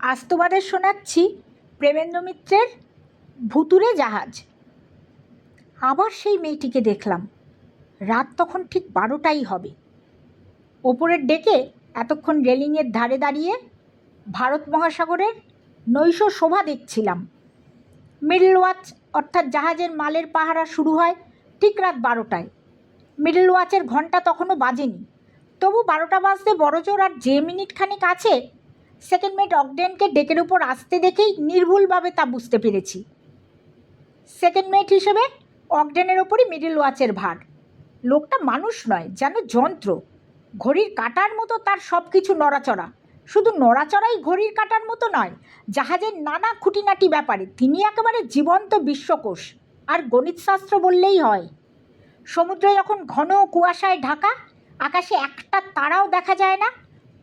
আজ তোমাদের শোনাচ্ছি প্রেমেন্দ্র মিত্রের ভুতুড়ে জাহাজ। আবার সেই মেয়েটিকে দেখলাম। রাত তখন ঠিক 12টাই হবে। ওপরের ডেকে এতক্ষণ রেলিংয়ের ধারে দাঁড়িয়ে ভারত মহাসাগরের নৈশ শোভা দেখছিলাম। মিডল ওয়াচ অর্থাৎ জাহাজের মালের পাহারা শুরু হয় ঠিক রাত 12টায়। মিডল ওয়াচের ঘন্টা তখনও বাজেনি, তবু 12টা বাজতে বড়জোর আর যে মিনিট খানিক আছে। সেকেন্ড মেট অগডেনকে ডেকের উপর আসতে দেখেই নির্ভুলভাবে তা বুঝতে পেরেছি। সেকেন্ড মেট হিসেবে অগডেনের ওপরই মিডল ওয়াচের ভার। লোকটা মানুষ নয়, যেন যন্ত্র। ঘড়ির কাঁটার মতো তার সব কিছু নড়াচড়া। শুধু নড়াচড়াই ঘড়ির কাঁটার মতো নয়, জাহাজের নানা খুঁটিনাটি ব্যাপারে তিনি একেবারে জীবন্ত বিশ্বকোষ। আর গণিতশাস্ত্র বললেই হয়। সমুদ্র যখন ঘন কুয়াশায় ঢাকা, আকাশে একটা তারাও দেখা যায় না,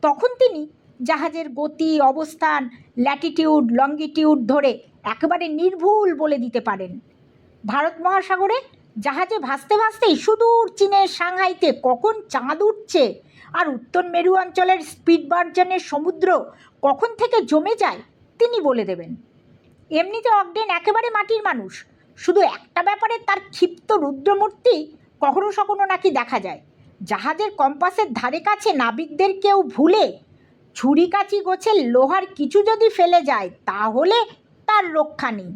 তখন তিনি জাহাজের গতি, অবস্থান, ল্যাটিটিউড, লঙ্গিটিউড ধরে একেবারে নির্ভুল বলে দিতে পারেন। ভারত মহাসাগরে জাহাজে ভাসতে ভাসতেই সুদূর চীনের সাংহাইতে কখন চাঁদ উঠছে আর উত্তর মেরু অঞ্চলের স্পিটবার্জেনের সমুদ্র কখন থেকে জমে যায় তিনি বলে দেবেন। এমনিতে অগডেন একেবারে মাটির মানুষ, শুধু একটা ব্যাপারে তার ক্ষিপ্ত রুদ্রমূর্তি কখনো সখনো নাকি দেখা যায়। জাহাজের কম্পাসের ধারে কাছে নাবিকদের কেউ ভুলে ছুরি কাঁচি গোছের লোহার কিছু যদি ফেলে যায়, তাহলে তার রক্ষা নেই।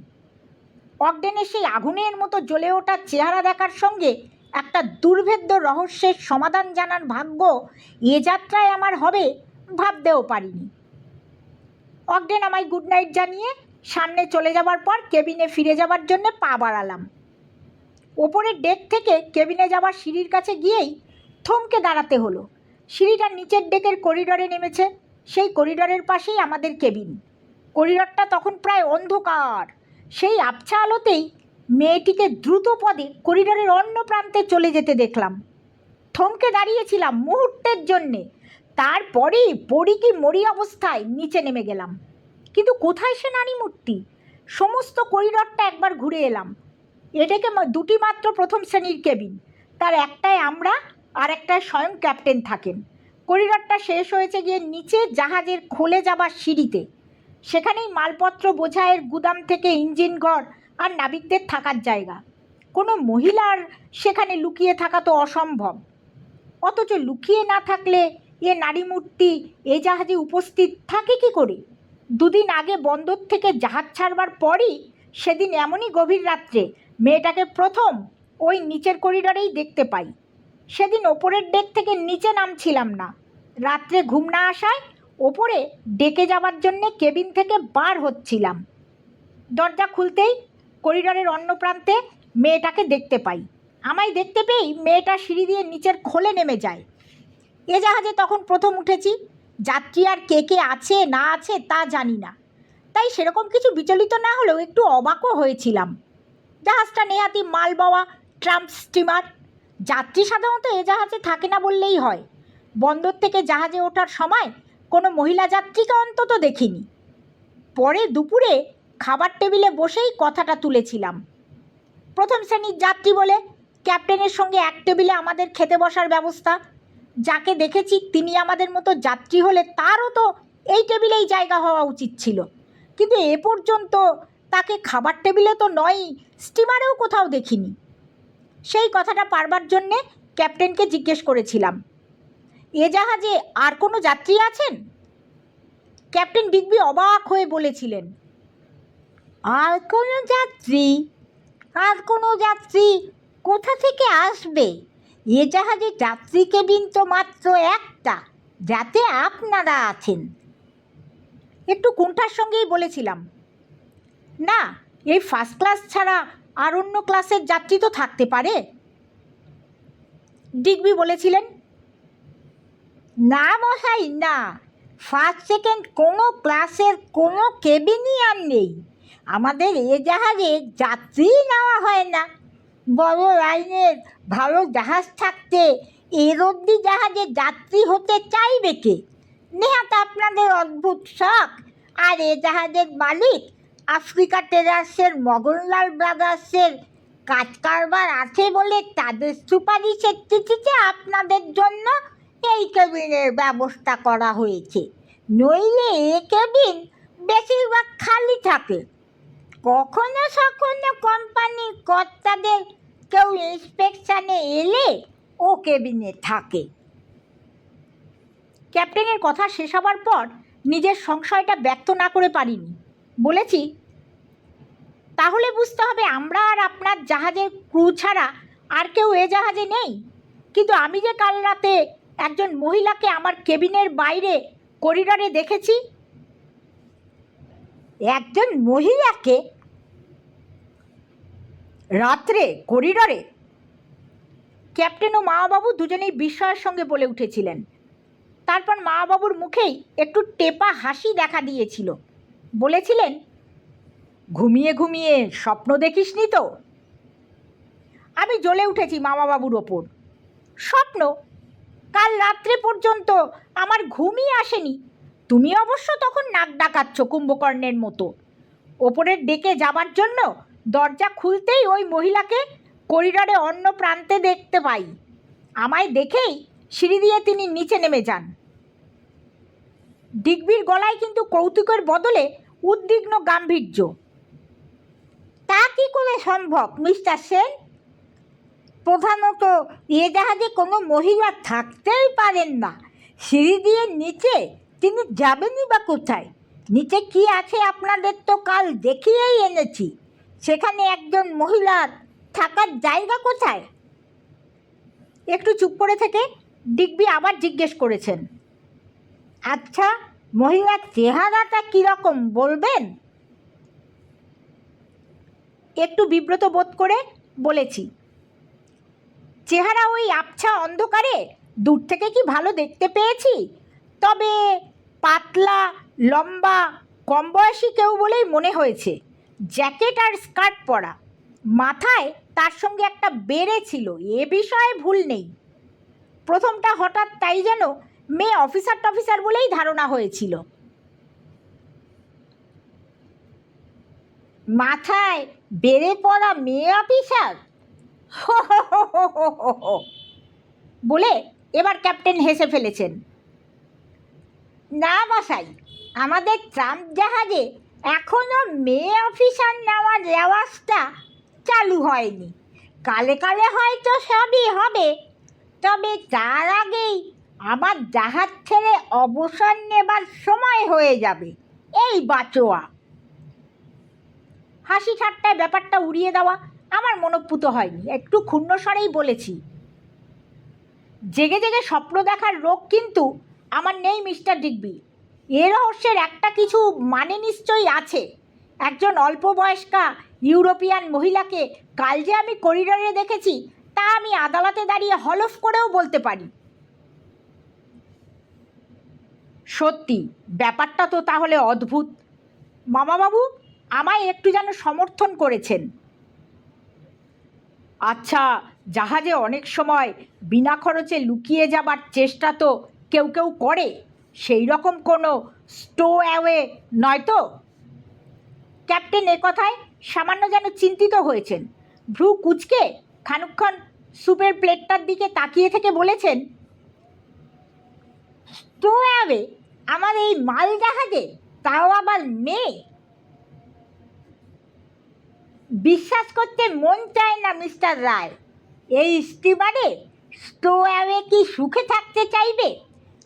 অগডেনের সেই আগুনের মতো জ্বলে ওঠা চেহারা দেখার সঙ্গে একটা দুর্ভেদ্য রহস্যের সমাধান জানার ভাগ্য এ যাত্রায় আমার হবে ভাবতেও পারিনি। অগডেন আমায় গুড নাইট জানিয়ে সামনে চলে যাবার পর কেবিনে ফিরে যাবার জন্য পা বাড়ালাম। ওপরের ডেক থেকে কেবিনে যাবার সিঁড়ির কাছে গিয়েই থমকে দাঁড়াতে হলো। সিঁড়িটা নিচের ডেকের করিডরে নেমেছে। সেই করিডরের পাশেই আমাদের কেবিন। করিডরটা তখন প্রায় অন্ধকার। সেই আবছা আলোতেই মেয়েটিকে দ্রুত পদে করিডরের অন্য প্রান্তে চলে যেতে দেখলাম। থমকে দাঁড়িয়েছিলাম মুহূর্তের জন্যে, তারপরেই পড়ি কি মরি অবস্থায় নিচে নেমে গেলাম। কিন্তু কোথায় সে নারী মূর্তি? সমস্ত করিডরটা একবার ঘুরে এলাম। এটাকে দুটি মাত্র প্রথম শ্রেণীর কেবিন, তার একটায় আমরা আর একটায় স্বয়ং ক্যাপ্টেন থাকেন। করিডরটা শেষ হয়েছে গিয়ে নিচে জাহাজের খোলে যাবার সিঁড়িতে। সেখানেই মালপত্র বোঝাইয়ের গুদাম থেকে ইঞ্জিন ঘর আর নাবিকদের থাকার জায়গা। কোনো মহিলার সেখানে লুকিয়ে থাকা তো অসম্ভব। অথচ লুকিয়ে না থাকলে এ নারী মূর্তি এ জাহাজে উপস্থিত থাকে কি করে? দুদিন আগে বন্দর থেকে জাহাজ ছাড়বার পরই সেদিন এমনই গভীর রাত্রে মেয়েটাকে প্রথম ওই নিচের করিডরেই দেখতে পাই। সেদিন ওপরের ডেক থেকে নিচে নামছিলাম না। রাত্রে ঘুম না আসায় ওপরে ডেকে যাবার জন্যে কেবিন থেকে বার হচ্ছিলাম। দরজা খুলতেই করিডরের অন্য প্রান্তে মেয়েটাকে দেখতে পাই। আমায় দেখতে পেয়েই মেয়েটা সিঁড়ি দিয়ে নিচের খোলে নেমে যায়। এ জাহাজে তখন প্রথম উঠেছি। যাত্রী আর কে কে আছে না আছে তা জানি না, তাই সেরকম কিছু বিচলিত না হলেও একটু অবাকও হয়েছিলাম। জাহাজটা নেহাতি মাল বওয়া ট্রাম্প স্টিমার। যাত্রী সাধারণত এ জাহাজে থাকে না বললেই হয়। বন্দর থেকে জাহাজে ওঠার সময় কোনো মহিলা যাত্রীকে অন্তত দেখিনি। পরে দুপুরে খাবার টেবিলে বসেই কথাটা তুলেছিলাম। প্রথম শ্রেণীর যাত্রী বলে ক্যাপ্টেনের সঙ্গে এক টেবিলে আমাদের খেতে বসার ব্যবস্থা। যাকে দেখেছি তিনি আমাদের মতো যাত্রী হলে তারও তো এই টেবিলেই জায়গা হওয়া উচিত ছিল, কিন্তু এ পর্যন্ত তাকে খাবার টেবিলে তো নয়, স্টিমারেও কোথাও দেখিনি। সেই কথাটা পারবার জন্যে ক্যাপ্টেনকে জিজ্ঞেস করেছিলাম, এ জাহাজে আর কোনো যাত্রী আছেন? ক্যাপ্টেন বিগবি অবাক হয়ে বলেছিলেন, আর কোনো যাত্রী? আর কোনো যাত্রী কোথা থেকে আসবে? এ জাহাজে যাত্রী কেবিন তো মাত্র একটা, যাতে আপনারা আছেন। একটু কুণ্ঠার সঙ্গেই বলেছিলাম, না, এই ফার্স্ট ক্লাস ছাড়া আর অন্য ক্লাসের যাত্রী তো থাকতে পারে। ডিগবি বলেছিলেন, না মশাই, না, ফার্স্ট সেকেন্ড কোনো ক্লাসের কোনো কেবিনই আর নেই। আমাদের এ জাহাজে যাত্রী নেওয়া হয় না। বড় লাইনের ভালো জাহাজ থাকতে এর অবধি জাহাজে যাত্রী হতে চাইবে কে? নেহাত আপনাদের অদ্ভুত শখ। আর এ জাহাজের মালিক আফ্রিকা টেরাসের মগনলাল ব্রাদার্সের কাজ কারবার আছে বলে তাদের সুপারিশের চিঠিতে আপনাদের জন্য এই কেবিনের ব্যবস্থা করা হয়েছে। নইলে এ কেবিন বেশিরভাগ খালি থাকে। কখনো সখনো কোম্পানির কর্তাদের কেউ ইন্সপেকশনে এলে ও কেবিনে থাকে। ক্যাপ্টেনের কথা শেষ হবার পর নিজের সংশয়টা ব্যক্ত না করে পারিনি। বলেছি, তাহলে বুঝতে হবে আমরা আর আপনার জাহাজের ক্রু ছাড়া আর কেউ এ জাহাজে নেই। কিন্তু আমি যে কাল রাতে একজন মহিলাকে আমার কেবিনের বাইরে করিডরে দেখেছি। একজন মহিলাকে রাত্রে করিডরে? ক্যাপ্টেন ও মাবাবু দুজনেই বিস্ময়ের সঙ্গে বলে উঠেছিলেন। তারপর মাবাবুর মুখেই একটু টেপা হাসি দেখা দিয়েছিল। বলেছিলেন, ঘুমিয়ে ঘুমিয়ে স্বপ্ন দেখিসনি তো? আমি জ্বলে উঠেছি মামাবাবুর ওপর। স্বপ্ন? কাল রাত্রে পর্যন্ত আমার ঘুমই আসেনি। তুমি অবশ্য তখন নাক ডাকাচ্ছ কুম্ভকর্ণের মতো। ওপরের ডেকে যাবার জন্য দরজা খুলতেই ওই মহিলাকে করিডরে অন্য প্রান্তে দেখতে পাই। আমায় দেখেই সিঁড়ি দিয়ে তিনি নিচে নেমে যান। ডিগবির গলায় কিন্তু কৌতুকের বদলে উদ্বিগ্ন গাম্ভীর্য। তা কি করে সম্ভব মিস্টার সেন? প্রধানত এ জাহাজে কোনো মহিলা থাকতেই পারেন না। সিঁড়ি দিয়ে নিচে তিনি যাবেনই বা কোথায়? নিচে কি আছে আপনাদের তো কাল দেখিয়েই এনেছি। সেখানে একজন মহিলার থাকার জায়গা কোথায়? একটু চুপ করে থেকে ডিগবি আবার জিজ্ঞেস করেছেন, আচ্ছা, মহিলার চেহারাটা কীরকম বলবেন? একটু বিব্রত বোধ করে বলেছি, চেহারা ওই আবছা অন্ধকারে দূর থেকে কি ভালো দেখতে পেয়েছি। তবে পাতলা, লম্বা, কম বয়সী কেউ বলেই মনে হয়েছে। জ্যাকেট আর স্কার্ট পরা, মাথায় তার সঙ্গে একটা বেড়ে ছিল, এ বিষয়ে ভুল নেই। প্রথমটা হঠাৎ তাই যেন মেয়ে অফিসার টফিসার বলেই ধারণা হয়েছিল। মাথায় বেড়ে পড়া মেয়ে অফিসার? বলে এবার ক্যাপ্টেন হেসে ফেলেছেন। না মশাই, আমাদের ট্রাম্প জাহাজে এখনো মেয়ে অফিসার নেওয়ার রেওয়াজটা চালু হয়নি। কালে কালে হয়তো সবই হবে, তবে তার আগেই আমার জাহাজ ছেড়ে অবসর নেবার সময় হয়ে যাবে। এই বাঁচোয়া। হাসি ঠাট্টায় ব্যাপারটা উড়িয়ে দেওয়া আমার মনোপুত হয়নি। একটু ক্ষুণ্ণ স্বরেই বলেছি, জেগে জেগে স্বপ্ন দেখার রোগ কিন্তু আমার নেই মিস্টার ডিগবি। এ রহস্যের একটা কিছু মানে নিশ্চয়ই আছে। একজন অল্প বয়স্কা ইউরোপিয়ান মহিলাকে কাল যে আমি করিডরে দেখেছি, তা আমি আদালতে দাঁড়িয়ে হলফ করেও বলতে পারি। সত্যি ব্যাপারটা তো তাহলে অদ্ভুত। মামাবাবু আমায় একটু যেন সমর্থন করেছেন। আচ্ছা, জাহাজে অনেক সময় বিনা খরচে লুকিয়ে যাবার চেষ্টা তো কেউ কেউ করে, সেই রকম কোনো স্টোঅ্যাওয়ে নয় তো? ক্যাপ্টেন এ কথায় সামান্য যেন চিন্তিত হয়েছেন। ভ্রু কুঁচকে খানিকক্ষণ স্যুপের প্লেটটার দিকে তাকিয়ে থেকে বলেছেন, স্টোঅ্যাওয়ে আমার এই মাল জাহাজে, তাও আবার মেয়ে? বিশ্বাস করতে মন চায় না মিস্টার রায়। এই স্টিমারে স্টোঅ্যাওয়ে কি সুখে থাকতে চাইবে?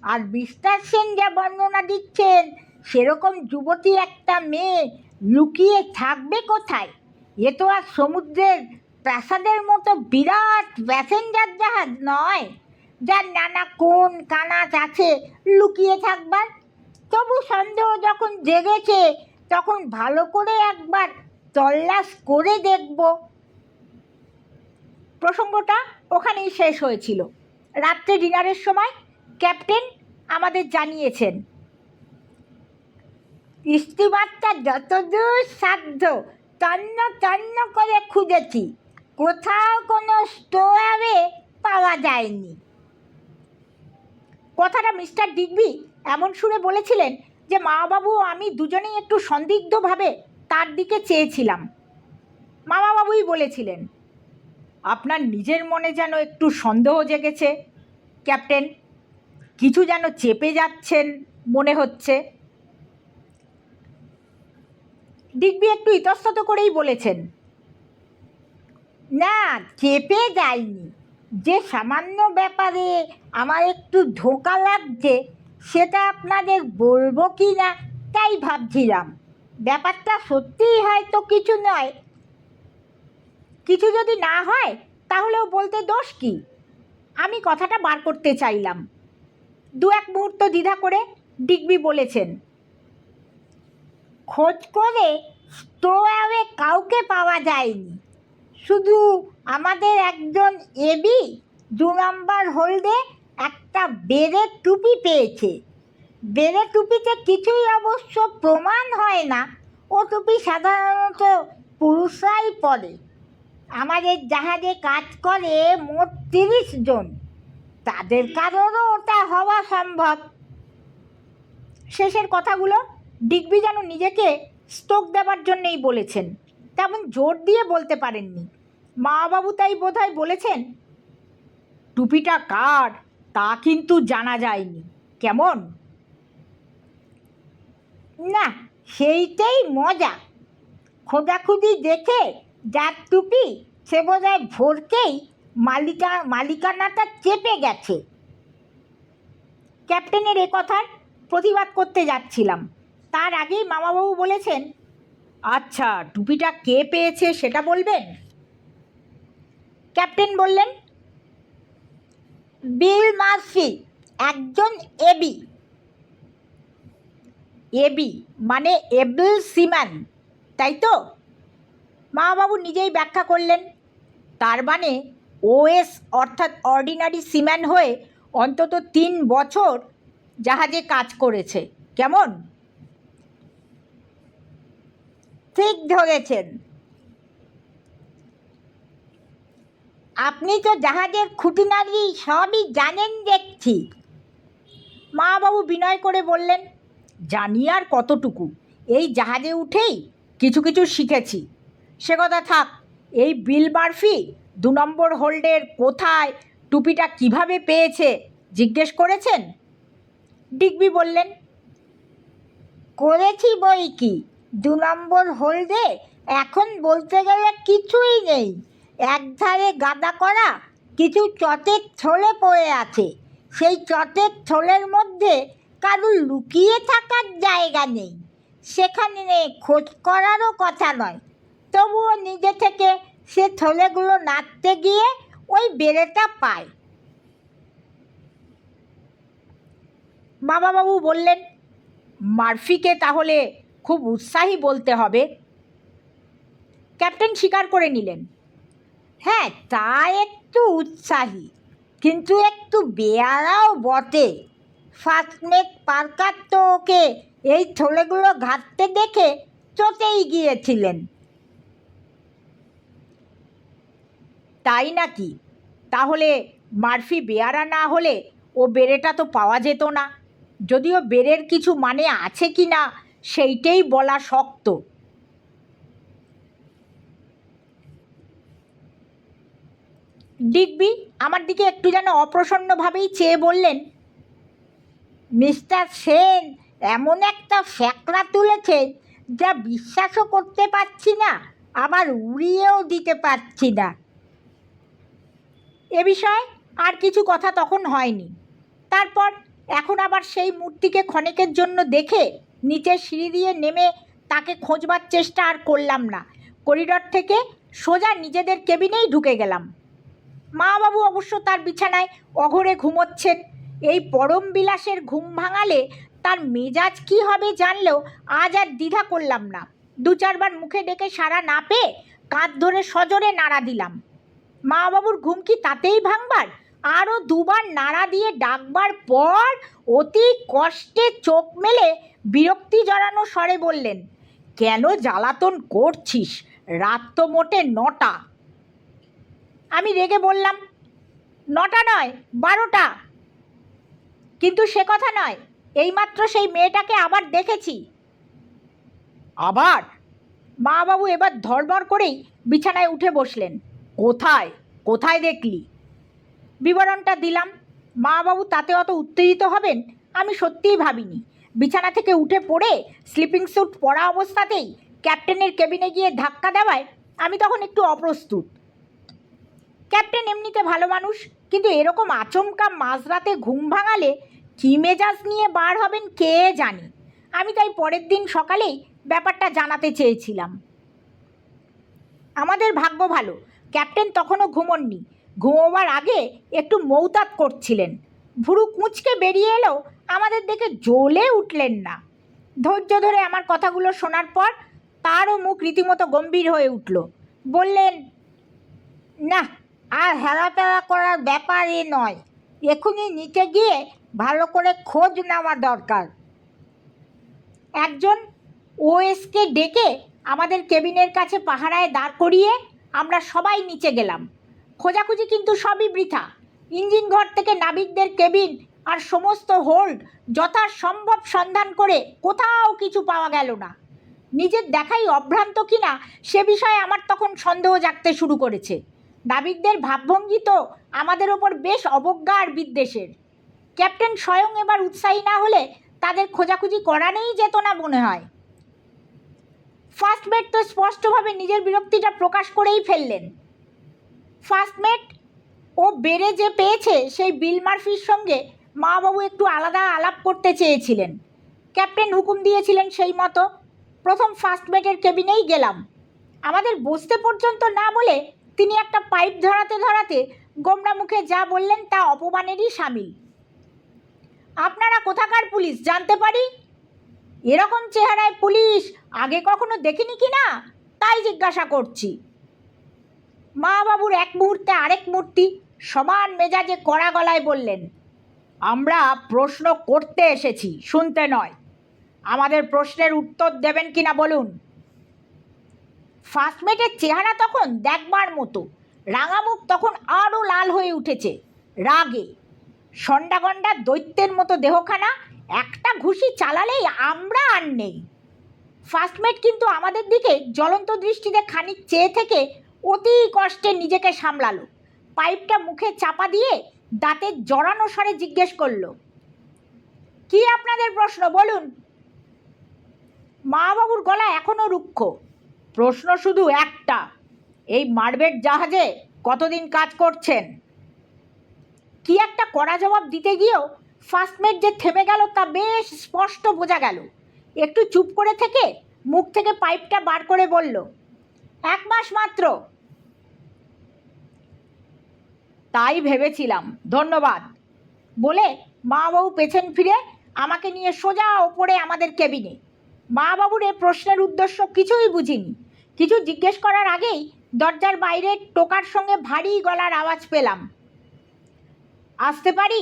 আর মিস্টার সেন যা বর্ণনা দিচ্ছেন, সেরকম যুবতী একটা মেয়ে লুকিয়ে থাকবে কোথায়? এ তো আর সমুদ্রের প্রাসাদের মতো বিরাট প্যাসেঞ্জার জাহাজ নয়, যার নানা কোণ কানাচ আছে লুকিয়ে থাকবার। তবু সন্দেহ যখন জেগেছে, তখন ভালো করে একবার তল্লাশ করে দেখব। প্রসঙ্গটা ওখানেই শেষ হয়েছিল। রাত্রে ডিনারের সময় ক্যাপ্টেন আমাদের জানিয়েছেন, স্টিমারটা যতদূর সাধ্য তন্ন তন্ন করে খুঁজেছি, কোথাও কোনো স্টোঅ্যাওয়ে পাওয়া যায়নি। কথাটা মিস্টার ডিগবি এমন সুরে বলেছিলেন যে মামাবাবু ও আমি দুজনেই একটু সন্দিগ্ধভাবে তার দিকে চেয়েছিলাম। মামাবাবুই বলেছিলেন, আপনার নিজের মনে যেন একটু সন্দেহ জেগেছে ক্যাপ্টেন, কিছু যেন চেপে যাচ্ছেন মনে হচ্ছে। ডিগবি একটু ইতস্তত করেই বলেছেন, না, চেপে যায়নি। যে সামান্য ব্যাপারে আমার একটু ধোঁকা লাগছে সেটা আপনাদের বলবো কি না তাই ভাবছিলাম। ব্যাপারটা সত্যিই হয়তো কিছু নয়। কিছু যদি না হয় তাহলেও বলতে দোষ কি? আমি কথাটা বার করতে চাইলাম। দু এক মুহূর্ত দ্বিধা করে ডিগবি বলেছেন, খোঁজ করে স্টোয়ারে কাউকে পাওয়া যায়নি। শুধু আমাদের একজন এবি 2 নম্বর হোল্ডে একটা বেড়ে টুপি পেয়েছে। বেড়ে টুপিতে কিছুই অবশ্য প্রমাণ হয় না। ও টুপি সাধারণত পুরুষরাই পরে। আমাদের জাহাজে কাজ করে মোট 30 জন। তাদের কারোরও ওটা হওয়া সম্ভব। শেষের কথাগুলো ডিগবি যেন নিজেকে স্টোক দেবার জন্যেই বলেছেন, তেমন জোর দিয়ে বলতে পারেননি। মাবাবু তাই বোধহয় বলেছেন, টুপিটা কার তা কিন্তু জানা যায়নি। কেমন? না, সেইটাই মজা। খোঁজাখুঁজি দেখে যার টুপি সে বোধহয় ভোরকেই মালিকানাটা চেপে গেছে। ক্যাপ্টেনের এ কথার প্রতিবাদ করতে যাচ্ছিলাম, তার আগেই মামাবাবু বলেছেন, আচ্ছা, টুপিটা কে পেয়েছে সেটা বলবেন? ক্যাপ্টেন বললেন, বিল মার্ফি, একজন এবি। এবি মানে এবল সিম্যান, তাই তো? মামাবাবু নিজেই ব্যাখ্যা করলেন, তার মানে ওএস অর্থাৎ অর্ডিনারি সিম্যান হয়ে অন্তত 3 বছর জাহাজে কাজ করেছে। কেমন? ঠিক ধরেছেন। আপনি তো জাহাজের খুঁটিনাটি সবই জানেন দেখছি। মাবাবু বিনয় করে বললেন, জানি আর কতটুকু, এই জাহাজে উঠেই কিছু কিছু শিখেছি। সে কথা থাক, এই বিল মার্ফি 2 নম্বর হোল্ডের কোথায় টুপিটা কিভাবে পেয়েছে জিজ্ঞেস করেছেন? ডিগবি বললেন, করেছি বই কি। 2 নম্বর হোল্ডে এখন বলতে গেলে কিছুই নেই। একধারে গাদা করা কিছু চটের থলে পড়ে আছে। সেই চটের থলের মধ্যে কারুর লুকিয়ে থাকার জায়গা নেই। সেখানে খোঁজ করারও কথা নয়। তবুও নিজে থেকে সে থলেগুলো নাড়তে গিয়ে ওই বেড়েটা পায়। বাবাবু বললেন, মার্ফিকে তাহলে খুব উৎসাহী বলতে হবে। ক্যাপ্টেন স্বীকার করে নিলেন, হ্যাঁ, তা একটু উৎসাহী, কিন্তু একটু বেয়ারাও বটে। ফার্স্ট মেট পার্কার তো ওকে এই থলেগুলো ঘাঁটতে দেখে চটেই গিয়েছিলেন। তাই নাকি? তাহলে মার্ফি বেয়ারা না হলে ও বেড়েটা তো পাওয়া যেত না। যদিও বেড়ের কিছু মানে আছে কি না সেইটাই বলা শক্ত। ডিগবি আমার দিকে একটু যেন অপ্রসন্নভাবেই চেয়ে বললেন, মিস্টার সেন এমন একটা ফ্যাকড়া তুলেছেন যা বিশ্বাসও করতে পারছি না, আবার উড়িয়েও দিতে পারছি না। এ বিষয়ে আর কিছু কথা তখন হয়নি। তারপর এখন আবার সেই মূর্তিকে ক্ষণেকের জন্য দেখে নিচে সিঁড়ি দিয়ে নেমে তাকে খোঁজবার চেষ্টা আর করলাম না। করিডর থেকে সোজা নিজেদের কেবিনেই ঢুকে গেলাম। মাবাবু অবশ্য তার বিছানায় অঘরে ঘুমোচ্ছেন। এই পরম বিলাসের ঘুম ভাঙালে তার মেজাজ কি হবে জানলেও আজ আর দ্বিধা করলাম না। 2-4 বার মুখে ডেকে সাড়া না পেয়ে কাঁধ ধরে সজোরে নাড়া দিলাম। মাবাবুর ঘুম কি তাতেই ভাঙবার? আরও 2 বার নাড়া দিয়ে ডাকবার পর অতি কষ্টে চোখ মেলে বিরক্তি জড়ানো স্বরে বললেন, কেন জ্বালাতন করছিস? রাত তো মোটে 9টা। আমি রেগে বললাম, 9টা নয়, 12টা। কিন্তু সে কথা নয়, এইমাত্র সেই মেয়েটাকে আবার দেখেছি। আবার? মাবাবু এবার ধড়মড় করেই বিছানায় উঠে বসলেন। কোথায় কোথায় দেখলি? বিবরণটা দিলাম। মাবাবু তাতে অত উত্তেজিত হবেন আমি সত্যিই ভাবিনি। বিছানা থেকে উঠে পড়ে স্লিপিং স্যুট পরা অবস্থাতেই ক্যাপ্টেনের কেবিনে গিয়ে ধাক্কা দেওয়ায় আমি তখন একটু অপ্রস্তুত। ক্যাপ্টেন এমনিতে ভালো মানুষ, কিন্তু এরকম আচমকা মাঝরাতে ঘুম ভাঙালে কী মেজাজ নিয়ে বার হবেন কে জানে। আমি তাই পরের দিন সকালেই ব্যাপারটা জানাতে চেয়েছিলাম। আমাদের ভাগ্য ভালো, ক্যাপ্টেন তখনও ঘুমোননি। ঘুমোবার আগে একটু মৌতাত করছিলেন। ভুরু কুঁচকে বেরিয়ে এলেও আমাদের দেখে জ্বলে উঠলেন না। ধৈর্য ধরে আমার কথাগুলো শোনার পর তারও মুখ রীতিমতো গম্ভীর হয়ে উঠল। বললেন, না, আর হেলাফেলা করার ব্যাপারই নয়, এখনই নিচে গিয়ে ভালো করে খোঁজ নেওয়া দরকার। একজন ওএসকে ডেকে আমাদের কেবিনের কাছে পাহারায় দাঁড় করিয়ে আমরা সবাই নিচে গেলাম। খোঁজাখুঁজি কিন্তু সবই বৃথা। ইঞ্জিন ঘর থেকে নাবিকদের কেবিন আর সমস্ত হোল্ড যথাসম্ভব সন্ধান করে কোথাও কিছু পাওয়া গেল না। নিজের দেখাই অভ্রান্ত কিনা সে বিষয়ে আমার তখন সন্দেহ জাগতে শুরু করেছে। নাবিকদের ভাবভঙ্গি তো আমাদের ওপর বেশ অবজ্ঞা আর বিদ্বেষের। ক্যাপ্টেন স্বয়ং এবার উৎসাহী না হলে তাদের খোঁজাখুঁজি করানোই যেত না মনে হয়। ফার্স্ট মেট তো স্পষ্টভাবে নিজের বিরক্তিটা প্রকাশ করেই ফেললেন। ফার্স্ট মেট ও বেড়ে যে পেয়েছে সেই বিল মার্ফির সঙ্গে মা বাবু একটু আলাদা আলাপ করতে চেয়েছিলেন। ক্যাপ্টেন হুকুম দিয়েছিলেন সেই মতো। প্রথম ফার্স্ট মেটের কেবিনেই গেলাম। আমাদের বসতে পর্যন্ত না বলে তিনি একটা পাইপ ধরাতে ধরাতে গোমরা মুখে যা বললেন তা অপমানেরই শামিল। আপনারা কোথাকার পুলিশ জানতে পারি? এরকম চেহারায় পুলিশ আগে কখনো দেখিনি কি না তাই জিজ্ঞাসা করছি। মা বাবুর এক মুহূর্তে আরেক মূর্তি সমান মেজাজে কড়া গলায় বললেন, আমরা প্রশ্ন করতে এসেছি, শুনতে নয়। আমাদের প্রশ্নের উত্তর দেবেন কিনা বলুন। ফার্স্টমেটের চেহারা তখন দেখবার মতো। রাঙামুখ তখন আরও লাল হয়ে উঠেছে রাগে। সন্ডাগন্ডা দৈত্যের মতো দেহখানা, একটা ঘুষি চালালেই আমরা আর নেই। ফার্স্টমেট কিন্তু আমাদের দিকে জ্বলন্ত দৃষ্টিতে খানিক চেয়ে থেকে অতি কষ্টে নিজেকে সামলালো। পাইপটা মুখে চাপা দিয়ে দাঁতের জড়ানো স্বরে জিজ্ঞেস করলো, কি আপনাদের প্রশ্ন বলুন। মা বাবুর গলা এখনও রুক্ষ। প্রশ্ন শুধু একটা, এই মার্বেট জাহাজে কতদিন কাজ করছেন? কি একটা কড়া জবাব দিতে গিয়েও ফার্স্টমেট যে থেমে গেল তা বেশ স্পষ্ট বোঝা গেল। একটু চুপ করে থেকে মুখ থেকে পাইপটা বার করে বলল, 1 মাস মাত্র। তাই ভেবেছিলাম, ধন্যবাদ বলে মা বাবু পেছন ফিরে আমাকে নিয়ে সোজা ওপরে আমাদের কেবিনে। মা বাবুর এ প্রশ্নের উদ্দেশ্য কিছুই বুঝিনি। কিছু জিজ্ঞেস করার আগেই দরজার বাইরে টোকার সঙ্গে ভারী গলার আওয়াজ পেলাম, আসতে পারি?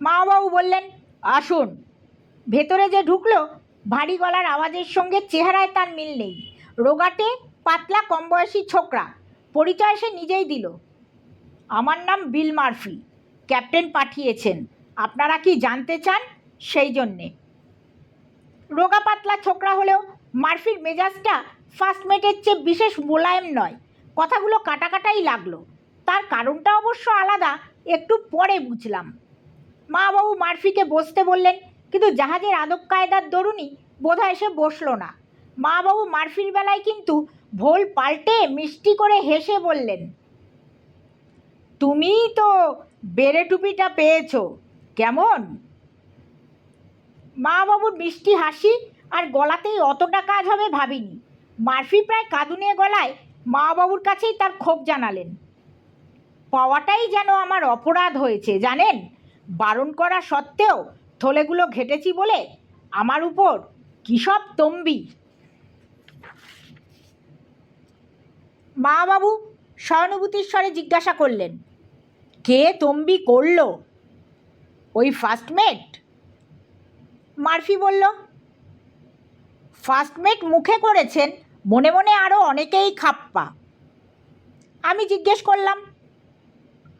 মা বাবু বললেন, আসুন। ভেতরে যে ঢুকলো ভারী গলার আওয়াজের সঙ্গে চেহারায় তার মিল নেই। রোগাটে পাতলা কম বয়সী ছোকরা। পরিচয় সে নিজেই দিল, আমার নাম বিল মার্ফি, ক্যাপ্টেন পাঠিয়েছেন। আপনারা কি জানতে চান? সেই জন্যে। রোগা পাতলা ছোকরা হলেও মার্ফির মেজাজটা ফার্স্টমেটের চেয়ে বিশেষ মোলায়েম নয়। কথাগুলো কাটা কাটাই লাগলো। তার কারণটা অবশ্য আলাদা, একটু পরে বুঝলাম। মা বাবু মার্ফিকে বসতে বললেন, কিন্তু জাহাজের আদব কায়দার দরুনই বোধহয় সে বসলো না। মা বাবু মার্ফির বেলায় কিন্তু ভোল পাল্টে মিষ্টি করে হেসে বললেন, তুমিই তো বেড়ে টুপিটা পেয়েছো, কেমন? মা বাবুর মিষ্টি হাসি আর গলাতেই অতটা কাজ হবে ভাবিনি। মার্ফি প্রায় কাঁদুনে গলায় মা বাবুর কাছেই তার ক্ষোভ জানালেন, পাওয়াটাই যেন আমার অপরাধ হয়েছে জানেন। বারণ করা সত্ত্বেও থলেগুলো ঘেটেছি বলে আমার উপর কী সব তম্বি। মা বাবু সহানুভূতির স্বরে জিজ্ঞাসা করলেন, কে তম্বি করলো? ওই ফার্স্টমেট? মার্ফি বলল, ফার্স্টমেট মুখে করেছেন, মনে মনে আরও অনেকেই খাপ্পা। আমি জিজ্ঞেস করলাম,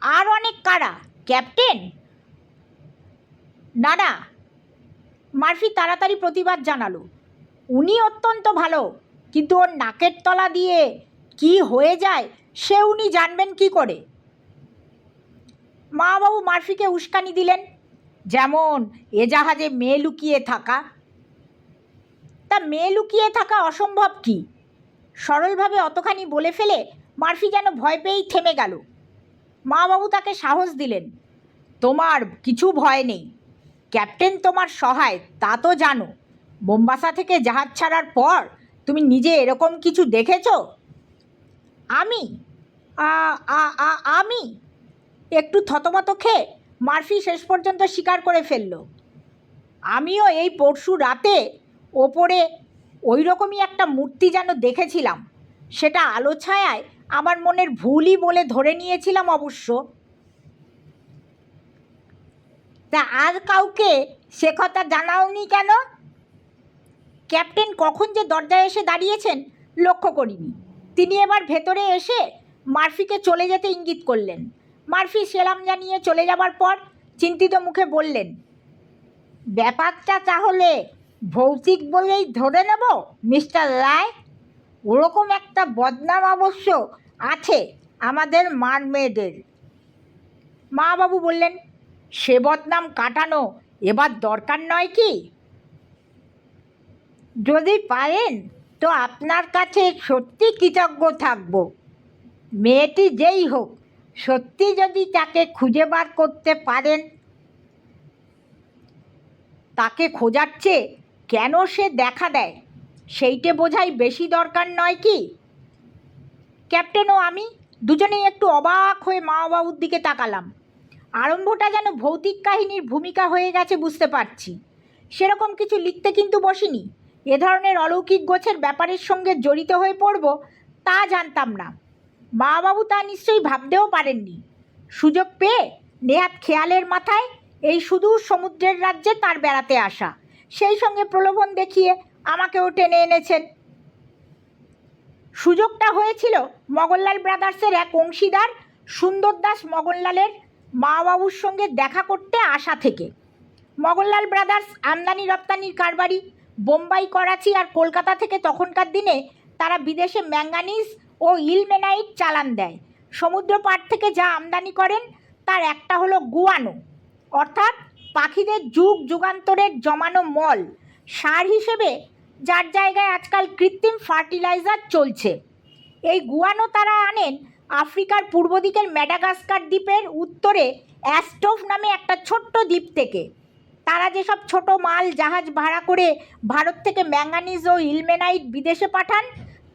আর অনেক কারা, ক্যাপ্টেন? না না, মার্ফি তাড়াতাড়ি প্রতিবাদ জানালো, উনি অত্যন্ত ভালো, কিন্তু ওর নাকের তলা দিয়ে কি হয়ে যায় সে উনি জানবেন কি করে? মা বাবু মার্ফিকে উস্কানি দিলেন, যেমন এ জাহাজে মেয়ে লুকিয়ে থাকা। তা মেয়ে লুকিয়ে থাকা অসম্ভব কি? সরলভাবে অতখানি বলে ফেলে মারফি যেন ভয় পেয়েই থেমে গেল। মা বাবু তাকে সাহস দিলেন, তোমার কিছু ভয় নেই, ক্যাপ্টেন তোমার সহায় তা তো জানো। বোম্বাসা থেকে জাহাজ ছাড়ার পর তুমি নিজে এরকম কিছু দেখেছ? আমি আমি একটু থতমত খেয়ে মারফি শেষ পর্যন্ত স্বীকার করে ফেলল, আমিও এই পরশু রাতে ওপরে ওই রকমই একটা মূর্তি যেন দেখেছিলাম। সেটা আলো ছায়ায় আমার মনের ভুলই বলে ধরে নিয়েছিলাম অবশ্য। তা আর কাউকে সে কথা জানাওনি কেন? ক্যাপ্টেন কখন যে দরজায় এসে দাঁড়িয়েছেন লক্ষ্য করিনি। তিনি এবার ভেতরে এসে মারফিকে চলে যেতে ইঙ্গিত করলেন। মারফি সেলাম জানিয়ে চলে যাবার পর চিন্তিত মুখে বললেন, ব্যাপারটা তাহলে ভৌতিক বলেই ধরে নেব মিস্টার রায়? ওরকম একটা বদনাম অবশ্য আছে আমাদের মারমেডের। মা বাবু বললেন, সে বদনাম কাটানো এবার দরকার নয় কি? যদি পারেন তো আপনার কাছে সত্যি কৃতজ্ঞ থাকব। মেয়েটি যেই হোক, সত্যি যদি তাকে খুঁজে বার করতে পারেন। তাকে খোঁজার চেয়ে কেন সে দেখা দেয় সেইটে বোঝাই বেশি দরকার নয় কি? ক্যাপ্টেন ও আমি দুজনেই একটু অবাক হয়ে মা বাবুর দিকে তাকালাম। আরম্ভটা যেন ভৌতিক কাহিনীর ভূমিকা হয়ে গেছে বুঝতে পারছি। সেরকম কিছু লিখতে কিন্তু বসিনি। এ ধরনের অলৌকিক গোছের ব্যাপারের সঙ্গে জড়িত হয়ে পড়ব তা জানতাম না। মা বাবু তা নিশ্চয়ই ভাবতেও পারেননি। সুযোগ পেয়ে নেহাত খেয়ালের মাথায় এই সুদূর সমুদ্রের রাজ্যে তার বেড়াতে আসা, সেই সঙ্গে প্রলোভন দেখিয়ে আমাকেও টেনে এনেছেন। সুযোগটা হয়েছিল মগনলাল ব্রাদার্সের এক অংশীদার সুন্দরদাস মগনলালের মা বাবুর সঙ্গে দেখা করতে আসা থেকে। মগনলাল ব্রাদার্স আমদানি রপ্তানির কারবারি। বোম্বাই, করাচি আর কলকাতা থেকে তখনকার দিনে তারা বিদেশে ম্যাঙ্গানিজ ও ইলমেনাইট চালান দেয়। সমুদ্র পাড় থেকে যা আমদানি করেন তার একটা হলো গুয়ানো, অর্থাৎ পাখিদের যুগ যুগান্তরের জমানো মল, সার হিসেবে যার জায়গায় আজকাল কৃত্রিম ফার্টিলাইজার চলছে। এই গুয়ানো তারা আনেন আফ্রিকার পূর্ব দিকের ম্যাডাগাস্কার দ্বীপের উত্তরে অ্যাস্টোভ নামে একটা ছোট্ট দ্বীপ থেকে। তারা যেসব ছোট মাল জাহাজ ভাড়া করে ভারত থেকে ম্যাঙ্গানিজ ও ইলমেনাইট বিদেশে পাঠান,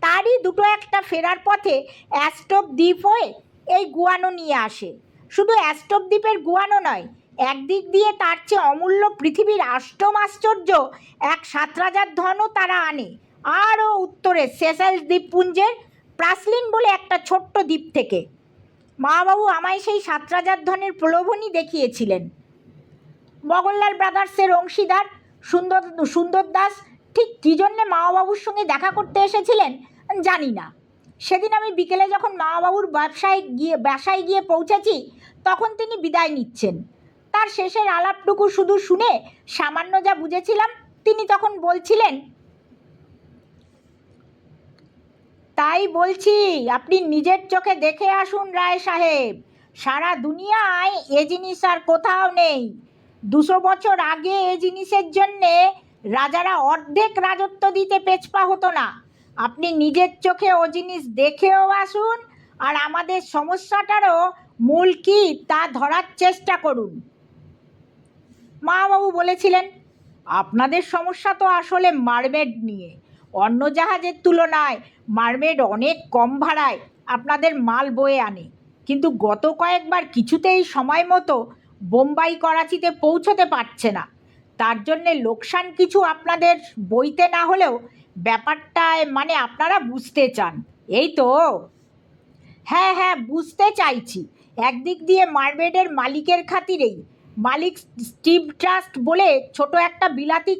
তারই দুটো একটা ফেরার পথে অ্যাস্টোভ দ্বীপ হয়ে এই গুয়ানো নিয়ে আসে। শুধু অ্যাস্টোভ দ্বীপের গুয়ানো নয়, একদিক দিয়ে তার চেয়ে অমূল্য পৃথিবীর অষ্টম আশ্চর্য এক 7,000 ধনও তারা আনে আরও উত্তরে সেশেলস দ্বীপপুঞ্জের প্রাসলিন বলে একটা ছোট্ট দ্বীপ থেকে। মা বাবু আমায় সেই 7,000 ধনের প্রলোভনই দেখিয়েছিলেন। মগনলাল ব্রাদার্সের অংশীদার সুন্দর দাস ঠিক কী জন্যে মামাবাবুর সঙ্গে দেখা করতে এসেছিলেন জানি না। সেদিন আমি বিকেলে যখন মামাবাবুর বাসায় গিয়ে পৌঁছেছি তখন তিনি বিদায় নিচ্ছেন। তার শেষের আলাপটুকু শুধু শুনে সামান্য যা বুঝেছিলাম, তিনি তখন বলছিলেন, তাই বলছি আপনি নিজের চোখে দেখে আসুন রায় সাহেব, সারা দুনিয়ায় এ জিনিস আর কোথাও নেই। 200 বছর আগে এ জিনিসের জন্যে রাজারা অর্ধেক রাজত্ব দিতে পেছপা হতো না। আপনি নিজের চোখে ও জিনিস দেখেও আসুন আর আমাদের সমস্যাটারও মূল কী তা ধরার চেষ্টা করুন। মা বাবু বলেছিলেন, আপনাদের সমস্যা তো আসলে মারমেড নিয়ে। অন্য জাহাজের তুলনায় মারমেড অনেক কম ভাড়ায় আপনাদের মাল বয়ে আনে, কিন্তু গত কয়েকবার কিছুতেই সময় মতো বোম্বাই করাচিতে পৌঁছতে পারছে না। তার জন্যে লোকসান কিছু আপনাদের বইতে না হলেও ব্যাপারটায় মানে আপনারা বুঝতে চান, এই তো? হ্যাঁ হ্যাঁ, বুঝতে চাইছি। একদিক দিয়ে মারমেডের মালিকের খাতিরেই। মালিক স্টিভ ট্রাস্ট বলে ছোট একটা বিলাতি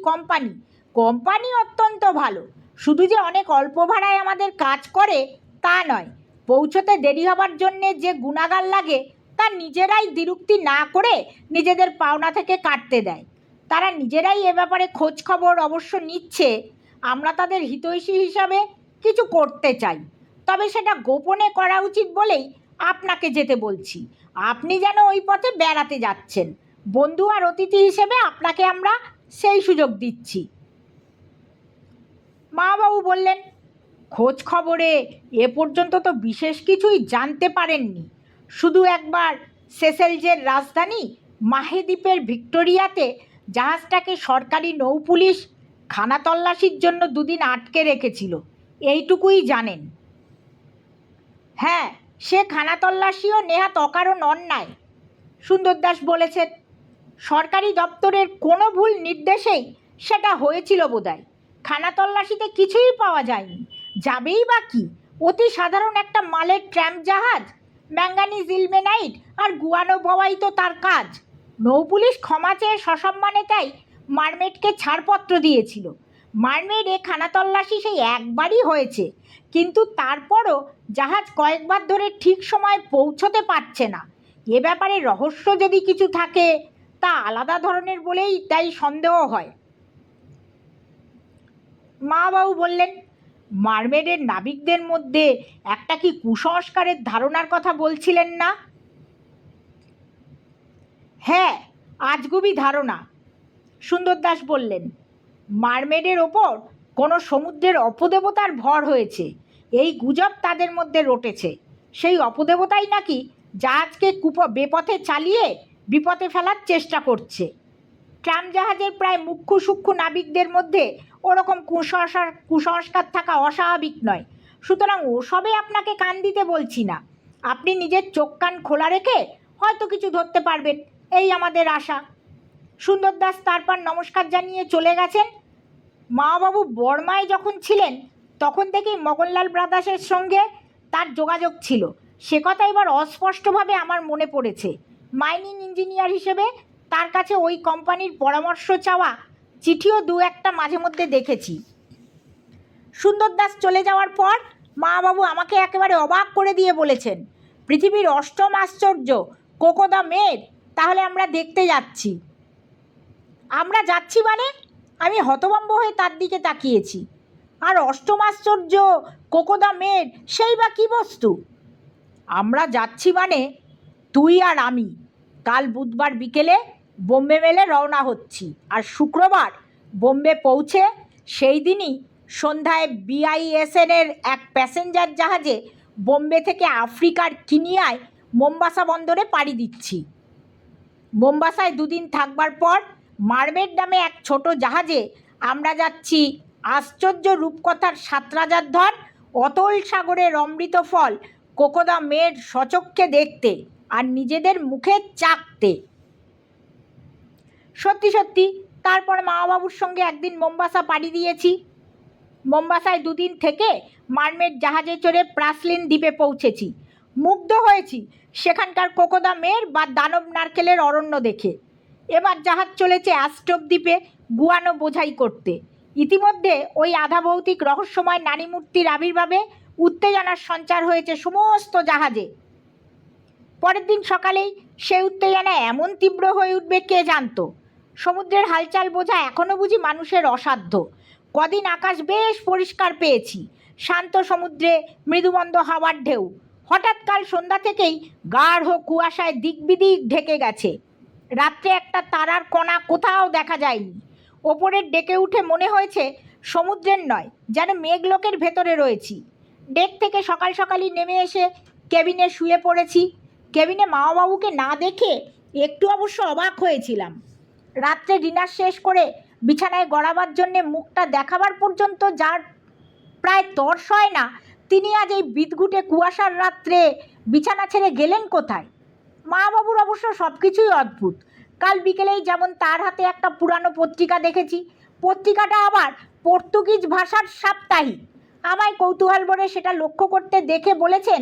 কোম্পানি অত্যন্ত ভালো। শুধু যে অনেক অল্প ভাড়ায় আমাদের কাজ করে তা নয়, পৌঁছতে দেরি হবার জন্যে যে গুণাগার লাগে তা নিজেরাই দ্বিরুক্তি না করে নিজেদের পাওনা থেকে কাটতে দেয়। তারা নিজেরাই এ ব্যাপারে খোঁজ খবর অবশ্য নিচ্ছে। আমরা তাদের হিতৈষী হিসাবে কিছু করতে চাই, তবে সেটা গোপনে করা উচিত বলেই আপনাকে যেতে বলছি। আপনি যেন ওই পথে বেড়াতে যাচ্ছেন, বন্ধু আর অতিথি হিসেবে আপনাকে আমরা সেই সুযোগ দিচ্ছি। মাবাবু বললেন, খোঁজ খবরে এ পর্যন্ত তো বিশেষ কিছুই জানতে পারেননি। শুধু একবার সেসেলজের রাজধানী মাহেদ্বীপের ভিক্টোরিয়াতে জাহাজটাকে সরকারি নৌপুলিশ খানা তল্লাশির জন্য 2 দিন আটকে রেখেছিল, এইটুকুই জানেন। হ্যাঁ, সে খানা তল্লাশিও নেহাত অকারণ অন্যায়, সুন্দর দাস বলেছেন। সরকারি দপ্তরের কোনো ভুল নির্দেশেই সেটা হয়েছিল বোধহয়। খানা তল্লাশিতে কিছুই পাওয়া যায়নি, যাবেই বা কি? অতি সাধারণ একটা মালের ট্র্যাম্প জাহাজ, ম্যাঙ্গানিজ ইলমেনাইট আর গুয়ানো বওয়াই তো তার কাজ। নৌপুলিশ ক্ষমা চেয়ে সসম্মানে তাই মারমেডকে ছাড়পত্র দিয়েছিল। মারমেড এ খানা তল্লাশি সেই একবারই হয়েছে, কিন্তু তারপরও জাহাজ কয়েকবার ধরে ঠিক সময় পৌঁছতে পারছে না। এ ব্যাপারে রহস্য যদি কিছু থাকে তা আলাদা ধরনের বলেই তাই সন্দেহ হয়। মাবাবু বললেন, মারমেডের নাবিকদের মধ্যে একটা কি কুসংস্কারের ধারণার কথা বলছিলেন না? হ্যাঁ, আজগুবি ধারণা, সুন্দর দাস বললেন। মারমেডের ওপর কোনো সমুদ্রের অপদেবতার ভর হয়েছে, এই গুজব তাদের মধ্যে রটেছে। সেই অপদেবতাই নাকি জাহাজকে বেপথে চালিয়ে বিপথে ফেলার চেষ্টা করছে। ট্রাম্প জাহাজের প্রায় মুখ্য সূক্ষ্ম নাবিকদের মধ্যে ওরকম কুসংস্কার থাকা অস্বাভাবিক নয়। সুতরাং ওসবে আপনাকে কান দিতে বলছি না। আপনি নিজের চোখ কান খোলা রেখে হয়তো কিছু ধরতে পারবেন, এই আমাদের আশা। সুন্দর দাস তারপর নমস্কার জানিয়ে চলে গেছেন। মাবাবু বর্মায় যখন ছিলেন তখন থেকেই মগনলাল ব্রাদার্সের সঙ্গে তার যোগাযোগ ছিল, সে কথা এবার অস্পষ্টভাবে আমার মনে পড়েছে। মাইনিং ইঞ্জিনিয়ার হিসেবে তার কাছে ওই কোম্পানির পরামর্শ চাওয়া চিঠিও 2-1টা মাঝে মধ্যে দেখেছি। সুন্দর দাস চলে যাওয়ার পর মাবাবু আমাকে একেবারে অবাক করে দিয়ে বলেছেন, পৃথিবীর 8ম আশ্চর্য কোকো দ্য মেড তাহলে আমরা দেখতে যাচ্ছি। আমরা যাচ্ছি মানে? আমি হতভম্ব হয়ে তার দিকে তাকিয়েছি। আর 8ম আশ্চর্য কোকো দ্য মেড সেই বা কী বস্তু? আমরা যাচ্ছি মানে তুই আর আমি কাল বুধবার বিকেলে বোম্বে মেলে রওনা হচ্ছি, আর শুক্রবার বোম্বে পৌঁছে সেই দিনই সন্ধ্যায় BISN-এর এক প্যাসেঞ্জার জাহাজে বোম্বে থেকে আফ্রিকার কিনিয়ায় মোম্বাসা বন্দরে পাড়ি দিচ্ছি। মোম্বাসায় 2 দিন থাকবার পর মারমেড নামে এক ছোট জাহাজে আমরা যাচ্ছি আশ্চর্য রূপকথার 7 রাজার ধন অতল সাগরের অমৃত ফল কোকো দ্য মেড সচক্ষে দেখতে আর নিজেদের মুখে চাখতে। সত্যি সত্যি তারপর মাবাবুর সঙ্গে একদিন মোম্বাসা পাড়ি দিয়েছি। মোম্বাসায় 2 দিন থেকে মারমেড জাহাজে চড়ে প্রাসলিন দ্বীপে পৌঁছেছি। মুগ্ধ হয়েছি সেখানকার কোকো দ্য মেড বা দানব নারকেলের অরণ্য দেখে। এবার জাহাজ চলেছে অ্যাস্ট্রপ দ্বীপে গুয়ানো বোঝাই করতে। ইতিমধ্যে ওই আধাভৌতিক রহস্যময় নারী মূর্তির আবির্ভাবে উত্তেজনার সঞ্চার হয়েছে সমস্ত জাহাজে। পরের দিন সকালেই সেই উত্তেজনা এমন তীব্র হয়ে উঠবে কে জানত। সমুদ্রের হালচাল বোঝা এখনও বুঝি মানুষের অসাধ্য। কদিন আকাশ বেশ পরিষ্কার পেয়েছি, শান্ত সমুদ্রে মৃদুমন্দ হাওয়ার ঢেউ। হঠাৎ কাল সন্ধ্যা থেকেই গাঢ় কুয়াশায় দিক বিদিক ঢেকে গেছে। রাত্রে একটা তারার কণা কোথাও দেখা যায়নি। ওপরের ডেকে উঠে মনে হয়েছে সমুদ্রের নয়, যেন মেঘলোকের ভেতরে রয়েছি। ডেক থেকে সকাল সকালই নেমে এসে কেবিনে শুয়ে পড়েছি। কেবিনে মাবাবুকে না দেখে একটু অবশ্য অবাক হয়েছিলাম। রাত্রে ডিনার শেষ করে বিছানায় গড়াবার জন্যে মুখটা দেখাবার পর্যন্ত যার প্রায় তর্স হয় না, তিনি আজ এই বিদঘুটে কুয়াশার রাত্রে বিছানা ছেড়ে গেলেন কোথায়? মাবাবুর অবশ্য সব কিছুই অদ্ভুত। কাল বিকেলেই যেমন তার হাতে একটা পুরানো পত্রিকা দেখেছি, পত্রিকাটা আবার পর্তুগিজ ভাষার সাপ্তাহিক। আমায় কৌতূহল ভরে সেটা লক্ষ্য করতে দেখে বলেছেন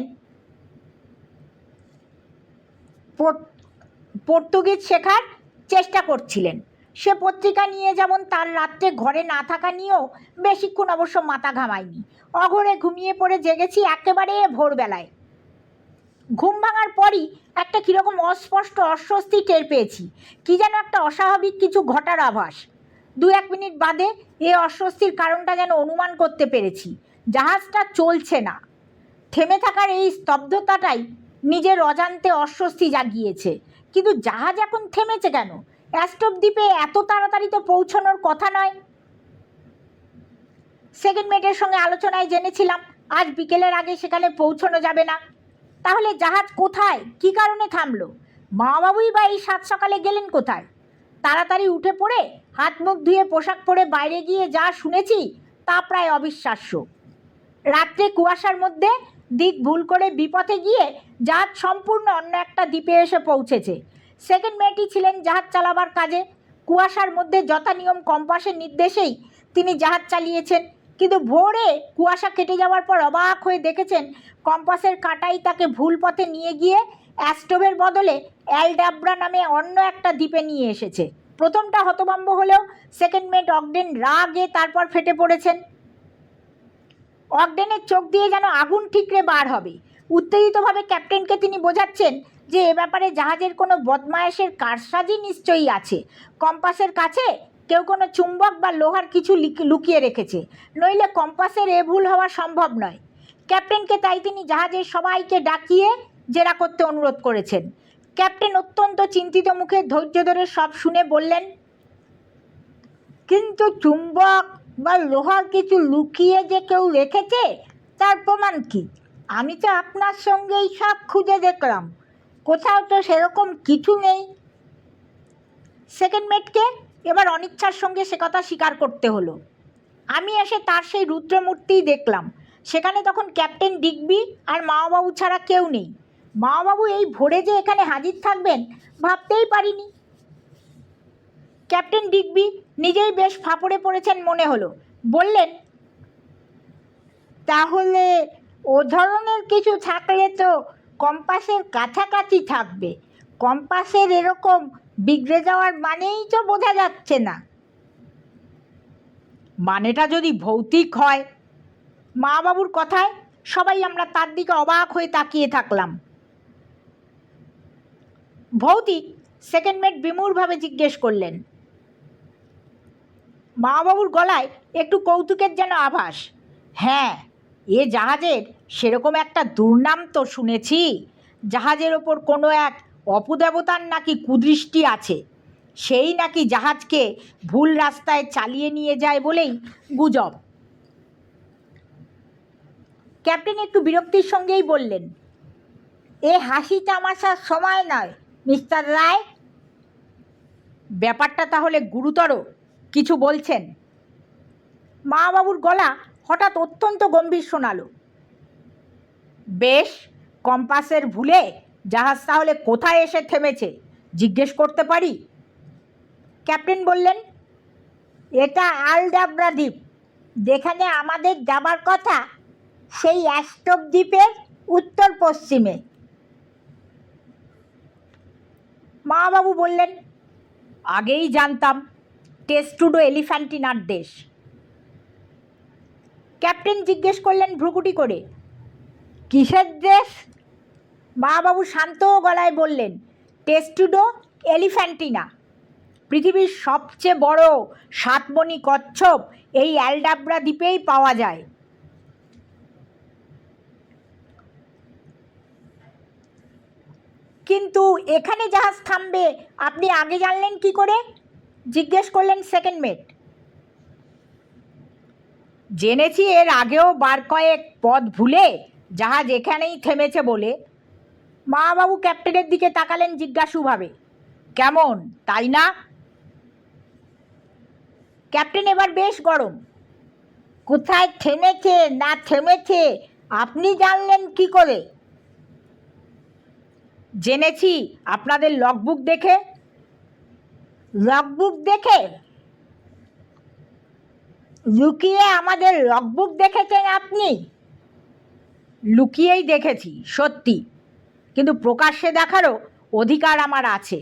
পর্তুগিজ শেখার চেষ্টা করছিলেন। সে পত্রিকা নিয়ে যেমন তার রাত্রে ঘরে না থাকা নিয়েও বেশিক্ষণ অবশ্য মাথা ঘামায়নি। অঘরে ঘুমিয়ে পড়ে জেগেছি একেবারে ভোরবেলায়। ঘুম ভাঙার পরই একটা কীরকম অস্পষ্ট অস্বস্তি টের পেয়েছি, কি যেন একটা অস্বাভাবিক কিছু ঘটার আভাস। 2-1 মিনিট বাদে এ অস্বস্তির কারণটা যেন অনুমান করতে পেরেছি। জাহাজটা চলছে না। থেমে থাকার এই স্তব্ধতাটাই নিজের অজান্তে অস্বস্তি জাগিয়েছে। কিন্তু জাহাজ এখন থেমেছে কেন? অ্যাস্ট্রপ দ্বীপে এত তাড়াতাড়ি তো পৌঁছানোর কথা নয়। সেকেন্ড মেটের সঙ্গে আলোচনায় জেনেছিলাম আজ বিকেলের আগে সেখানে পৌঁছানো যাবে না। তাহলে জাহাজ কোথায়, কী কারণে থামলো? মাবাবুই বা এই সাত সকালে গেলেন কোথায়? তাড়াতাড়ি উঠে পড়ে হাত মুখ ধুয়ে পোশাক পরে বাইরে গিয়ে যা শুনেছি তা প্রায় অবিশ্বাস্য। রাত্রে কুয়াশার মধ্যে দিক ভুল করে বিপথে গিয়ে জাহাজ সম্পূর্ণ অন্য একটা দ্বীপে এসে পৌঁছেছে। সেকেন্ড মেটই ছিলেন জাহাজ চালাবার কাজে। কুয়াশার মধ্যে যথানিয়ম কম্পাসের নির্দেশেই তিনি জাহাজ চালিয়েছেন, কিন্তু ভোরে কুয়াশা কেটে যাওয়ার পর অবাক হয়ে দেখেছেন কম্পাসের কাঁটাই তাকে ভুল পথে নিয়ে গিয়ে অ্যাস্টোভের বদলে অ্যালডাব্রা নামে অন্য একটা দ্বীপে নিয়ে এসেছে। প্রথমটা হতভম্ব হলেও সেকেন্ড মেট অগডেন রাগে তারপর ফেটে পড়েছেন। অগডেনের চোখ দিয়ে যেন আগুন ঠিকরে বার হবে। উত্তেজিতভাবে ক্যাপ্টেনকে তিনি বোঝাচ্ছেন যে এ ব্যাপারে জাহাজের কোনো বদমায়েশের কারসাজি নিশ্চয়ই আছে। কম্পাসের কাছে কেউ কোনো চুম্বক বা লোহার কিছু লুকিয়ে রেখেছে, নইলে কম্পাসের এ ভুল হওয়া সম্ভব নয়। ক্যাপ্টেনকে তাই তিনি জাহাজের সবাইকে ডাকিয়ে জেরা করতে অনুরোধ করেছেন। ক্যাপ্টেন অত্যন্ত চিন্তিত মুখে ধৈর্য ধরে সব শুনে বললেন, কিন্তু চুম্বক বা লোহার কিছু লুকিয়ে যে কেউ রেখেছে তার প্রমাণ কি? আমি তো আপনার সঙ্গেই সব খুঁজে দেখলাম, কোথাও তো সেরকম কিছু নেই। সেকেন্ড মেটকে এবার অনিচ্ছার সঙ্গে সে কথা স্বীকার করতে হলো। আমি এসে তার সেই রুদ্রমূর্তিই দেখলাম। সেখানে তখন ক্যাপ্টেন ডিগবি আর মাওবাবু ছাড়া কেউ নেই। মাওবাবু এই ভোরে যে এখানে হাজির থাকবেন ভাবতেই পারিনি। ক্যাপ্টেন ডিগবি নিজেই বেশ ফাঁপড়ে পড়েছেন মনে হলো। বললেন, তাহলে ও ধরনের কিছু থাকলে তো কম্পাসের কাছাকাছি থাকবে। কম্পাসের এরকম বিগড়ে যাওয়ার মানেই তো বোঝা যাচ্ছে না। মানেটা যদি ভৌতিক হয়? মা বাবুর কথায় সবাই আমরা তার দিকে অবাক হয়ে তাকিয়ে থাকলাম। ভৌতিক? সেকেন্ড মেট বিমূঢ়ভাবে জিজ্ঞেস করলেন। মা বাবুর গলায় একটু কৌতুকের যেন আভাস। হ্যাঁ, এ জাহাজের সেরকম একটা দুর্নাম তো শুনেছি। জাহাজের ওপর কোনো এক অপুদেবতার নাকি কুদৃষ্টি আছে। সেই নাকি জাহাজকে ভুল রাস্তায় চালিয়ে নিয়ে যায় বলেই গুজব। ক্যাপ্টেন একটু বিরক্তির সঙ্গেই বললেন, এ হাসি তামাশার সময় নয় মিস্টার রায়। ব্যাপারটা তাহলে গুরুতর, কিছু বলছেন? মা বাবুর গলা হঠাৎ অত্যন্ত গম্ভীর শোনালো। বেশ, কম্পাসের ভুলে জাহাজ তাহলে কোথায় এসে থেমেছে জিজ্ঞেস করতে পারি? ক্যাপ্টেন বললেন, এটা আলডাব্রা দ্বীপ, যেখানে আমাদের যাবার কথা সেই অ্যাস্টোভ দ্বীপের উত্তর পশ্চিমে। মা বাবু বললেন, আগেই জানতাম, টেস্টুডো এলিফ্যান্টিনার দেশ। ক্যাপ্টেন জিজ্ঞেস করলেন ভ্রুকুটি করে, কিসের দেশ? মা বাবু শান্ত গলায় বললেন, টেস্টুডো এলিফ্যান্টিনা। পৃথিবীর সবচেয়ে বড় সাতমণি কচ্ছপ এই অ্যালডাব্রা দ্বীপেই পাওয়া যায়। কিন্তু এখানে জাহাজ থামবে আপনি আগে জানলেন কি করে? জিজ্ঞেস করলেন সেকেন্ড মেট। জেনেছি এর আগেও বার কয়েক পথ ভুলে জাহাজ এখানেই থেমেছে বলে। মা বাবু ক্যাপ্টেনের দিকে তাকালেন জিজ্ঞাসুভাবে। কেমন, তাই না? ক্যাপ্টেন এবার বেশ গরম। কোথায় থেমেছে না থেমেছে আপনি জানলেন কি করে? জেনেছি আপনাদের লগবুক দেখে। লগবুক দেখে? লুকিয়ে আমাদের লগবুক দেখেছেন আপনি? লুকিয়েই দেখেছি সত্যি, কিন্তু প্রকাশ্যে দেখারও অধিকার আমার আছে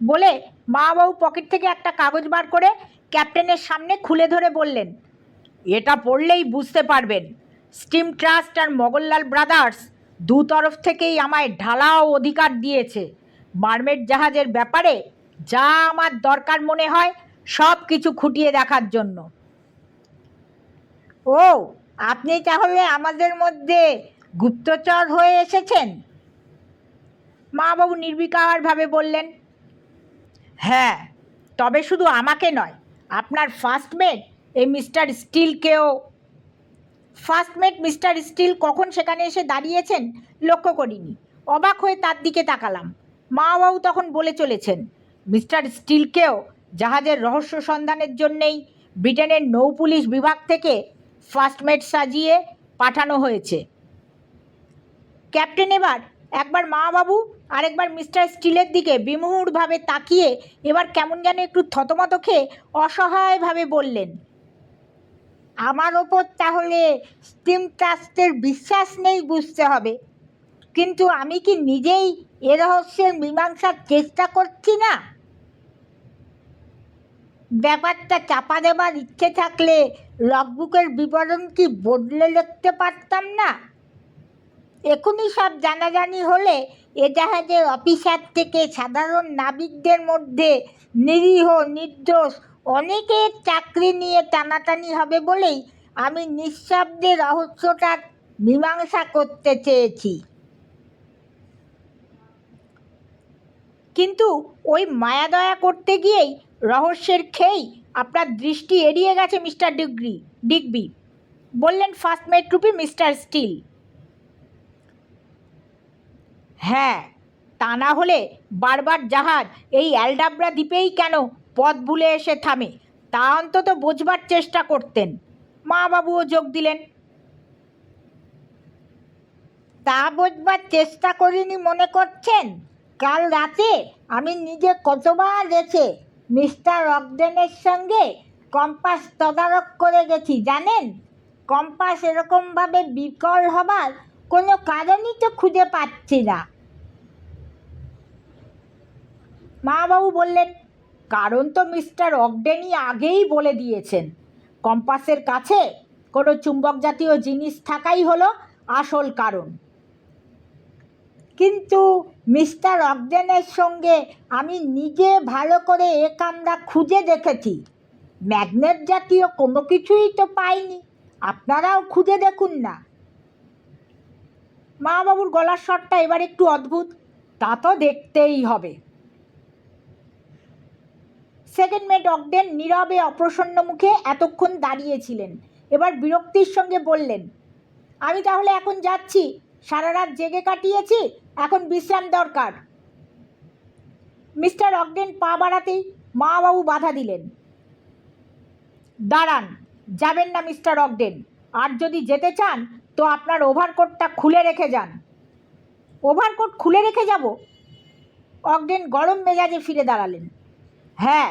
বলে মা বাবু পকেট থেকে একটা কাগজ বার করে ক্যাপ্টেনের সামনে খুলে ধরে বললেন, এটা পড়লেই বুঝতে পারবেন স্টিম ট্রাস্ট আর মোগললাল ব্রাদার্স দু তরফ থেকেই আমায় ঢালাও অধিকার দিয়েছে মার্মেড জাহাজের ব্যাপারে যা আমার দরকার মনে হয় সব কিছু খুঁটিয়ে দেখার জন্য। ও, আপনি তাহলে আমাদের মধ্যে গুপ্তচর হয়ে এসেছেন? মা বাবু নির্বিকারভাবে বললেন, হ্যাঁ, তবে শুধু আমাকে নয়, আপনার ফার্স্ট মেট এই মিস্টার স্টিলকেও ফার্স্ট মেট মিস্টার স্টিল কখন সেখানে এসে দাঁড়িয়েছেন লক্ষ্য করিনি। অবাক হয়ে তার দিকে তাকালাম। মা বাবু তখন বলে চলেছেন, মিস্টার স্টিলকেও জাহাজের রহস্য সন্ধানের জন্যেই ব্রিটেনের নৌপুলিশ বিভাগ থেকে ফার্স্ট মেট সাজিয়ে পাঠানো হয়েছে। ক্যাপ্টেন এবার একবার মা বাবু আর একবার মিস্টার স্টিলের দিকে বিমূঢ়ভাবে তাকিয়ে এবার কেমন যেন একটু থতমত খেয়ে অসহায়ভাবে বললেন, আমার ওপর তাহলে স্টিম ট্রাস্টের বিশ্বাস নেই বুঝতে হবে, কিন্তু আমি কি নিজেই এ রহস্যের মীমাংসার চেষ্টা করছি না? ব্যাপারটা চাপা দেবার ইচ্ছে থাকলে লগবুকের বিবরণ কি বদলে লিখতে পারতাম না? এখনই সব জানাজানি হলে এ জাহাজের অফিসার থেকে সাধারণ নাবিকদের মধ্যে নিরীহ নির্দোষ অনেকের চাকরি নিয়ে টানাটানি হবে বলেই আমি নিঃশব্দে রহস্যটার মীমাংসা করতে চেয়েছি। কিন্তু ওই মায়াদয়া করতে গিয়েই রহস্যের খেই আপনার দৃষ্টি এড়িয়ে গেছে মিস্টার ডিগবি, বললেন ফার্স্ট মেট রূপী মিস্টার স্টিল। হ্যাঁ, তা না হলে বারবার জাহাজ এই অ্যালডাব্রা দ্বীপেই কেন পথ ভুলে এসে থামে তা অন্তত বোঝবার চেষ্টা করতেন। মা বাবুও যোগ দিলেন। তা বোঝবার চেষ্টা করিনি মনে করছেন? কাল রাতে আমি নিজে কতবার গেছে মিস্টার অগডেনের সঙ্গে কম্পাস তদারক করে গেছি জানেন। কম্পাস এরকমভাবে বিকল হবার কোনো কারণই তো খুঁজে পাচ্ছি না। মা বাবু বললেন, কারণ তো মিস্টার অগডেনই আগেই বলে দিয়েছেন। কম্পাসের কাছে কোনো চুম্বক জাতীয় জিনিস থাকাই হলো আসল কারণ। কিন্তু মিস্টার অগডেনের সঙ্গে আমি নিজে ভালো করে এ কামরা খুঁজে দেখেছি, ম্যাগনেট জাতীয় কোনো কিছুই তো পাইনি। আপনারাও খুঁজে দেখুন না। মা বাবুর গলার স্বরটা এবার একটু অদ্ভুত। তা তো দেখতেই হবে। সেকেন্ড মেট অগডেন নীরবে অপ্রসন্ন মুখে এতক্ষণ দাঁড়িয়েছিলেন। এবার বিরক্তির সঙ্গে বললেন, আমি তাহলে এখন যাচ্ছি। সারা রাত জেগে কাটিয়েছি, এখন বিশ্রাম দরকার। মিস্টার অগডেন পা বাড়াতেই মা বাবু বাধা দিলেন। দাঁড়ান, যাবেন না মিস্টার অগডেন। আর যদি যেতে চান তো আপনার ওভারকোটটা খুলে রেখে যান। ওভারকোট খুলে রেখে যাব? অগডেন গরম মেজাজে ফিরে দাঁড়ালেন। হ্যাঁ,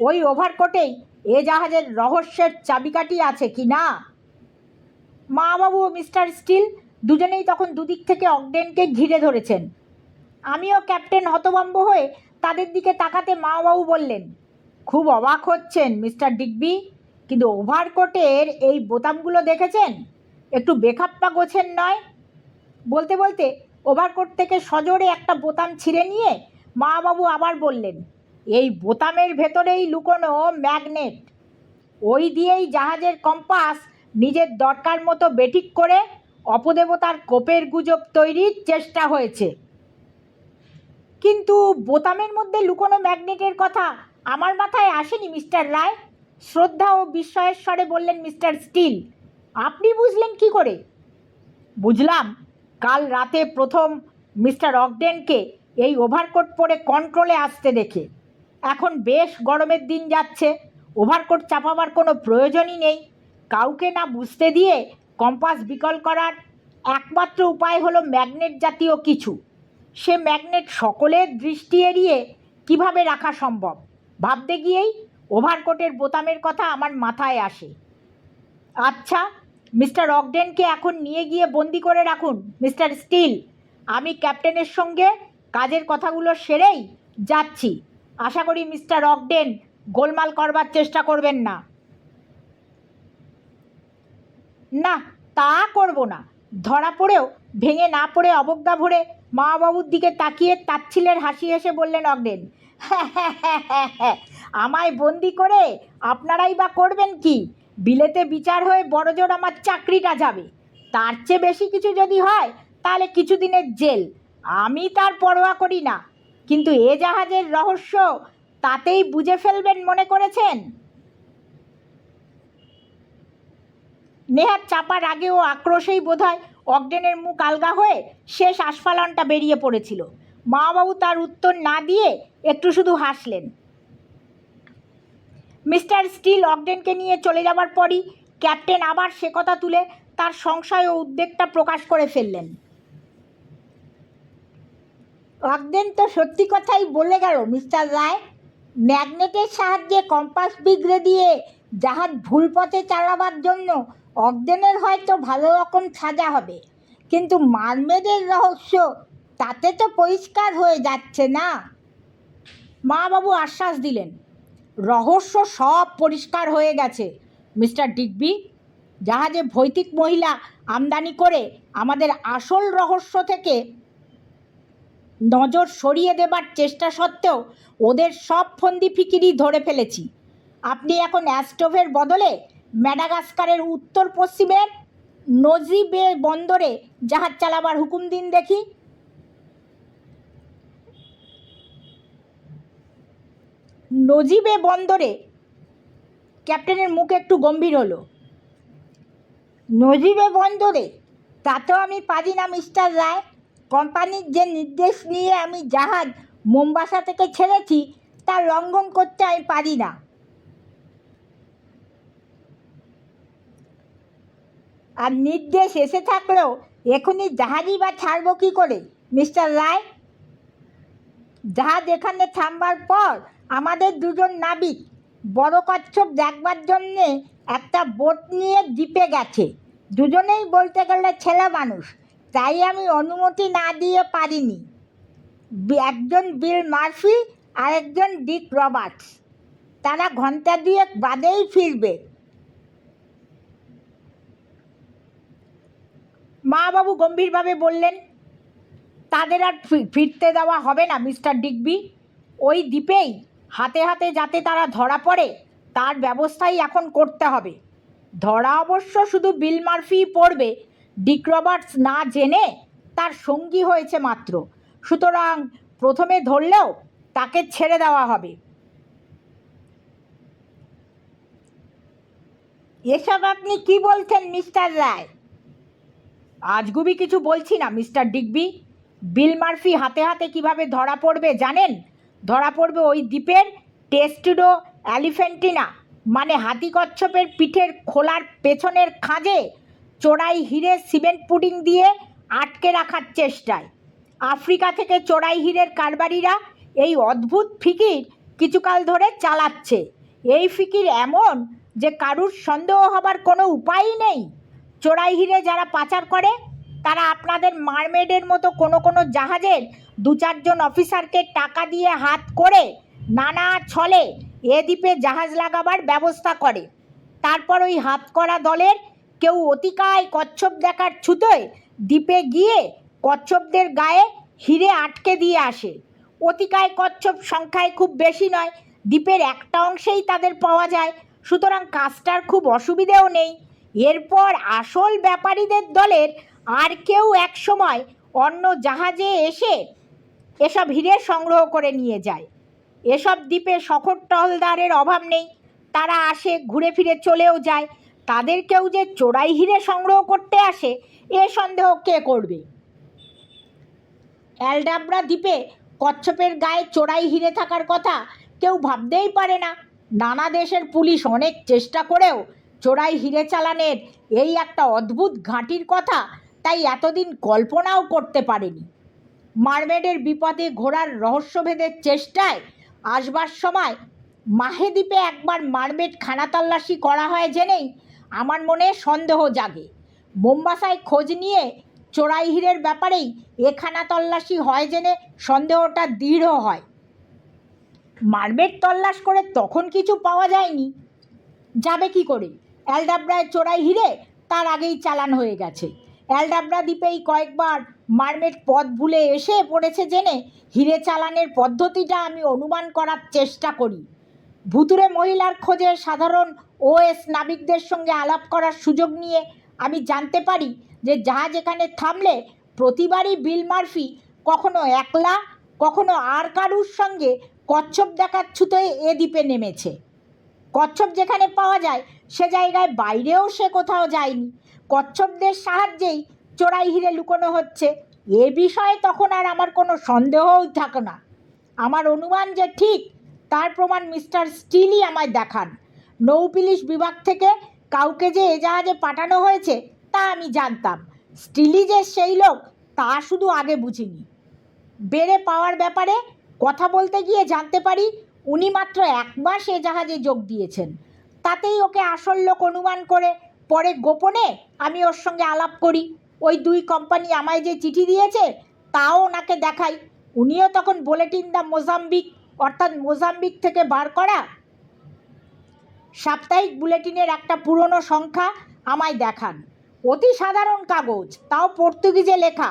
ওই ওভারকোটেই এ জাহাজের রহস্যের চাবিকাঠি আছে কি না? মা বাবু ও মিস্টার স্টিল দুজনেই তখন দুদিক থেকে অগডেনকে ঘিরে ধরেছেন। আমিও ক্যাপ্টেন হতভম্ব হয়ে তাদের দিকে তাকাতে মা বাবু বললেন, খুব অবাক হচ্ছেন মিস্টার ডিগবি, কিন্তু ওভারকোটের এই বোতামগুলো দেখেছেন? একটু বেখাপ্পা গোছেন নয়? বলতে বলতে ওভারকোট থেকে সজোরে একটা বোতাম ছিঁড়ে নিয়ে মা বাবু আবার বললেন, এই বোতামের ভেতরেই লুকোনো ম্যাগনেট। ওই দিয়েই জাহাজের কম্পাস নিজের দরকার মতো বেঠিক করে অপদেবতার কোপের গুজব তৈরির চেষ্টা হয়েছে। কিন্তু বোতামের মধ্যে লুকোনো ম্যাগনেটের কথা আমার মাথায় আসেনি মিস্টার রায়, শ্রদ্ধা ও বিস্ময়ের স্বরে বললেন মিস্টার স্টিল। আপনি বুঝলেন কি করে? বুঝলাম কাল রাতে প্রথম মিস্টার অগডেনকে এই ওভারকোট পরে কন্ট্রোলে আসতে দেখে। এখন বেশ গরমের দিন যাচ্ছে, ওভারকোট চাপাবার কোনো প্রয়োজনই নেই। কাউকে না বুঝতে দিয়ে কম্পাস বিকল করার একমাত্র উপায় হলো ম্যাগনেট জাতীয় কিছু। সে ম্যাগনেট সকলের দৃষ্টি এড়িয়ে কিভাবে রাখা সম্ভব ভাবতে গিয়েই ওভারকোটের বোতামের কথা আমার মাথায় আসে। আচ্ছা, মিস্টার অগডেনকে এখন নিয়ে গিয়ে বন্দি করে রাখুন মিস্টার স্টিল। আমি ক্যাপ্টেনের সঙ্গে কাজের কথাগুলো সেরেই যাচ্ছি। আশা করি মিস্টার অগডেন গোলমাল করবার চেষ্টা করবেন না। না, তা করব না। ধরা পড়েও ভেঙে না পড়ে অবজ্ঞা ভরে মা বাবুর দিকে তাকিয়ে তাচ্ছিলের হাসি হেসে বললেন অগডেন, আমায় বন্দি করে আপনারাই বা করবেন কি? বিলেতে বিচার হয়ে বড়জোর আমার চাকরিটা যাবে। তার চেয়ে বেশি কিছু যদি হয় তাহলে কিছুদিনের জেল, আমি তার পরোয়া করি না। কিন্তু এ জাহাজের রহস্য তাতেই বুঝে ফেলবেন মনে করেছেন? নেহাত চাপার আগেও আক্রোশেই বোধহয় অজ্ঞানের মুখ আলগা হয়ে শেষ আস্ফালনটা বেরিয়ে পড়েছিল। মাবাবু তার উত্তর না দিয়ে একটু শুধু হাসলেন। মিস্টার স্টিল অজ্ঞানকে নিয়ে চলে যাবার পরই ক্যাপ্টেন আবার সে কথা তুলে তার সংশয় ও উদ্বেগটা প্রকাশ করে ফেললেন। অজ্ঞান তো সত্যি কথাই বলে গেল মিস্টার রায়। ম্যাগনেটের সাহায্যে কম্পাস বিগড়ে দিয়ে জাহাজ ভুল পথে চালাবার জন্য অজ্ঞানের হয়তো ভালো রকম সাজা হবে, কিন্তু মারমেডের রহস্য তাতে তো পরিষ্কার হয়ে যাচ্ছে না। মা বাবু আশ্বাস দিলেন, রহস্য সব পরিষ্কার হয়ে গেছে মিস্টার ডিগবি। জাহাজে ভৌতিক মহিলা আমদানি করে আমাদের আসল রহস্য থেকে নজর সরিয়ে দেবার চেষ্টা সত্ত্বেও ওদের সব ফন্দি ফিকিরি ধরে ফেলেছি। আপনি এখন অ্যাস্টোভের বদলে ম্যাডাগাস্কারের উত্তর পশ্চিমের নজি বে বন্দরে জাহাজ চালাবার হুকুম দিন দেখি। নজি বে বন্দরে? ক্যাপ্টেনের মুখ একটু গম্ভীর হলো। নজি বে বন্দরে? তা তো আমি পারি না মিস্টার রায়। কোম্পানির যে নির্দেশ নিয়ে আমি জাহাজ মোম্বাসা থেকে ছেড়েছি তা লঙ্ঘন করতে আমি পারি না। আর নির্দেশ এসে থাকলেও এখনই জাহাজই বা ছাড়ব কী করে মিস্টার রায়? জাহাজ এখানে থামবার পর আমাদের দুজন নাবিক বড় কচ্ছপ দেখবার জন্যে একটা বোট নিয়ে দ্বীপে গেছে। দুজনেই বলতে গেলে ছেলে মানুষ, তাই আমি অনুমতি না দিয়ে পারিনি। একজন বিল মার্ফি আর একজন ডিক রবার্টস। তারা ঘন্টা দুয়েক বাদেই ফিরবে। মা বাবু গম্ভীরভাবে বললেন, তাদের আর ফিরতে দেওয়া হবে না মিস্টার ডিগবি। ওই দ্বীপেই হাতে হাতে যাতে তারা ধরা পড়ে তার ব্যবস্থাই এখন করতে হবে। ধরা অবশ্য শুধু বিল মার্ফিই পড়বে, ডিক রবার্টস না জেনে তার সঙ্গী হয়েছে মাত্র, সুতরাং প্রথমে ধরলেও তাকে ছেড়ে দেওয়া হবে। এসব আপনি কি বলছেন মিস্টার রায়? আজগুবি কিছু বলছি না মিস্টার ডিগবি। বিল মার্ফি হাতে হাতে কিভাবে ধরা পড়বে জানেন? ধরা পড়বে ওই দ্বীপের টেস্টিডো অ্যালিফেন্টিনা মানে হাতি কচ্ছপের পিঠের খোলার পেছনের খাঁজে চোরাই হিরে সিমেন্ট পুডিং দিয়ে আটকে রাখার চেষ্টায়। আফ্রিকা থেকে চোরাই হিরের কারবারিরা এই অদ্ভুত ফিকির কিছুকাল ধরে চালাচ্ছে। এই ফিকির এমন যে কারুর সন্দেহ হবার কোনো উপায়ই নেই। চোরাই হিরে যারা পাচার করে তারা আপনাদের মারমেডের মতো কোনো কোনো জাহাজের 2-4 জন অফিসারকে টাকা দিয়ে হাত করে নানা ছলে এ দ্বীপে জাহাজ লাগাবার ব্যবস্থা করে। তারপর ওই হাত করা দলের কেউ অতিকায় কচ্ছপ দেখার ছুতোয় দ্বীপে গিয়ে কচ্ছপদের গায়ে হিরে আটকে দিয়ে আসে। অতিকায় কচ্ছপ সংখ্যায় খুব বেশি নয়, দ্বীপের একটা অংশেই তাদের পাওয়া যায়, সুতরাং কাজটার খুব অসুবিধেও নেই। এরপর আসল ব্যাপারীদের দলের আর কেউ এক সময় অন্য জাহাজে এসে এসব হিরে সংগ্রহ করে নিয়ে যায়। এসব দ্বীপে শখর টহলদারের অভাব নেই, তারা আসে ঘুরে ফিরে চলেও যায়। তাদের কেউ যে চোরাই হিরে সংগ্রহ করতে আসে এ সন্দেহ কে করবে? অ্যালডাব্রা দ্বীপে কচ্ছপের গায়ে চোরাই হিরে থাকার কথা কেউ ভাবতেই পারে না। নানা দেশের পুলিশ অনেক চেষ্টা করেও চোরাই হিরে চালানের এই একটা অদ্ভুত ঘাঁটির কথা তাই এতদিন কল্পনাও করতে পারেনি। মারমেডের বিপদে ঘোরার রহস্যভেদের চেষ্টায় আসবার সময় মাহে দ্বীপে একবার মারমেড খানাতল্লাশি করা হয় জেনেই আমার মনে সন্দেহ জাগে। মোম্বাসায় খোঁজ নিয়ে চোরাই হিরের ব্যাপারেই এ খানাতল্লাশি হয় জেনে সন্দেহটা দৃঢ় হয়। মারমেড তল্লাশ করে তখন কিছু পাওয়া যায়নি, যাবে কি করে? অ্যালডাব্রায় চোরাই হিরে তার আগেই চালান হয়ে গেছে। অ্যালডাব্রা দ্বীপেই কয়েকবার মারমেড পথ ভুলে এসে পড়েছে জেনে হিরে চালানের পদ্ধতিটা আমি অনুমান করার চেষ্টা করি। ভুতুরে মহিলার খোঁজে সাধারণ ওএস নাবিকদের সঙ্গে আলাপ করার সুযোগ নিয়ে আমি জানতে পারি যে জাহাজ এখানে থামলে প্রতিবারই বিল মার্ফি কখনো একলা কখনো আর কারুর সঙ্গে কচ্ছপ দেখার ছুতোয় এ দ্বীপে নেমেছে। কচ্ছপ যেখানে পাওয়া যায় সে জায়গায় বাইরেও সে কোথাও যায়নি। কচ্ছপদের সাহায্যেই চোরাই হিরে লুকোনো হচ্ছে। এ বিষয়ে তখন আর আমার কোনো সন্দেহই থাকে না। আমার অনুমান যে ঠিক তার প্রমাণ মিস্টার স্টিলই আমায় দেখান। নৌপুলিশ বিভাগ থেকে কাউকে যে এ জাহাজে পাঠানো হয়েছে তা আমি জানতাম। স্টিলই যে সেই লোক তা শুধু আগে বুঝিনি। বেড়ে পাওয়ার ব্যাপারে কথা বলতে গিয়ে জানতে পারি উনি মাত্র 1 মাস এ জাহাজে যোগ দিয়েছেন। তাতেই ওকে আসল লোক অনুমান করে পরে গোপনে আমি ওর সঙ্গে আলাপ করি। ওই 2 কোম্পানি আমায় যে চিঠি দিয়েছে তাও ওনাকে দেখাই। উনিও তখন বুলেটিন দ্য মোজাম্বিক অর্থাৎ মোজাম্বিক থেকে বার করা সাপ্তাহিক বুলেটিনের একটা পুরনো সংখ্যা আমায় দেখান। অতি সাধারণ কাগজ, তাও পর্তুগিজে লেখা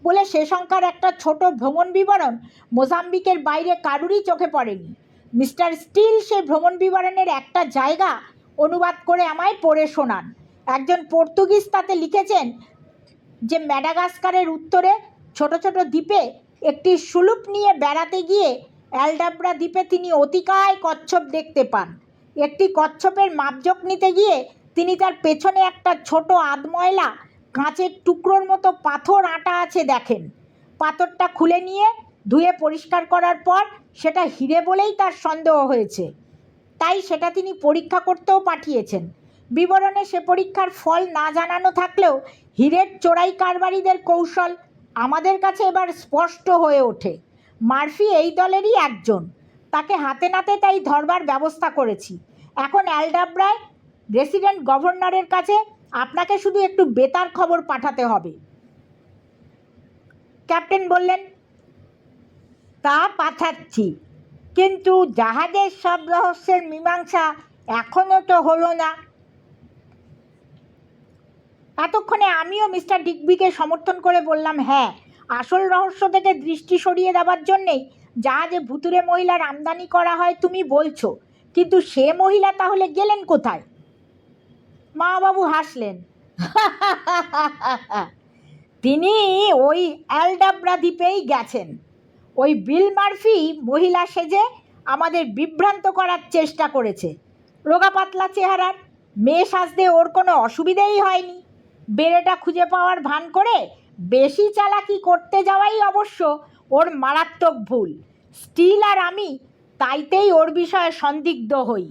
বলে সে সংখ্যার একটা ছোট ভ্রমণ বিবরণ মোজাম্বিকের বাইরে কারুরই চোখে পড়েনি। মিস্টার স্টিল সেই ভ্রমণ বিবরণের একটা জায়গা অনুবাদ করে আমায় পড়ে শোনান। একজন পর্তুগিজ তাতে লিখেছেন যে ম্যাডাগাস্কারের উত্তরে ছোট ছোট দ্বীপে একটি সুলুপ নিয়ে বেড়াতে গিয়ে অ্যালডাব্রা দ্বীপে তিনি অতিকায় কচ্ছপ দেখতে পান। একটি কচ্ছপের মাপজোক নিতে গিয়ে তিনি তার পেছনে একটা ছোট আধময়লা কাঁচের টুকরোর মতো পাথর আঁটা আছে দেখেন। পাথরটা খুলে নিয়ে ধুয়ে পরিষ্কার করার পর সেটা হিরে বলেই তার সন্দেহ হয়েছে, তাই সেটা তিনি পরীক্ষা করতেও পাঠিয়েছেন। বিবরণে সে পরীক্ষার ফল না জানানো থাকলেও হীরের চোরাই কারবারিদের কৌশল আমাদের কাছে এবার স্পষ্ট হয়ে ওঠে। মার্ফি এই দলেরই একজন। তাকে হাতে নাতে তাই ধরবার ব্যবস্থা করেছি। এখন অ্যালডাব্রায় রেসিডেন্ট গভর্নরের কাছে আপনাকে শুধু একটু বেতার খবর পাঠাতে হবে। ক্যাপ্টেন বললেন, তা পাঠাচ্ছি, কিন্তু জাহাজের সব রহস্যের মীমাংসা এখনও তো হলো না। এতক্ষণে আমিও মিস্টার ডিগবিকে সমর্থন করে বললাম, হ্যাঁ, আসল রহস্য থেকে দৃষ্টি সরিয়ে দেওয়ার জন্যেই জাহাজে ভুতুরে মহিলার আমদানি করা হয় তুমি বলছো, কিন্তু সে মহিলা তাহলে গেলেন কোথায়? মাবাবু হাসলেন। তিনি ওই অ্যালডাব্রা দ্বীপেই গেছেন। ওই বিল মার্ফি মহিলা সেজে আমাদের বিভ্রান্ত করার চেষ্টা করেছে। রোগা পাতলা চেহারার মেয়ে সাজতে ওর কোনো অসুবিধেই হয়নি। বেড়েটা খুঁজে পাওয়ার ভান করে বেশি চালাকি করতে যাওয়াই অবশ্য ওর মারাত্মক ভুল। স্টিল আর আমি তাইতেই ওর বিষয়ে সন্দিগ্ধ হই।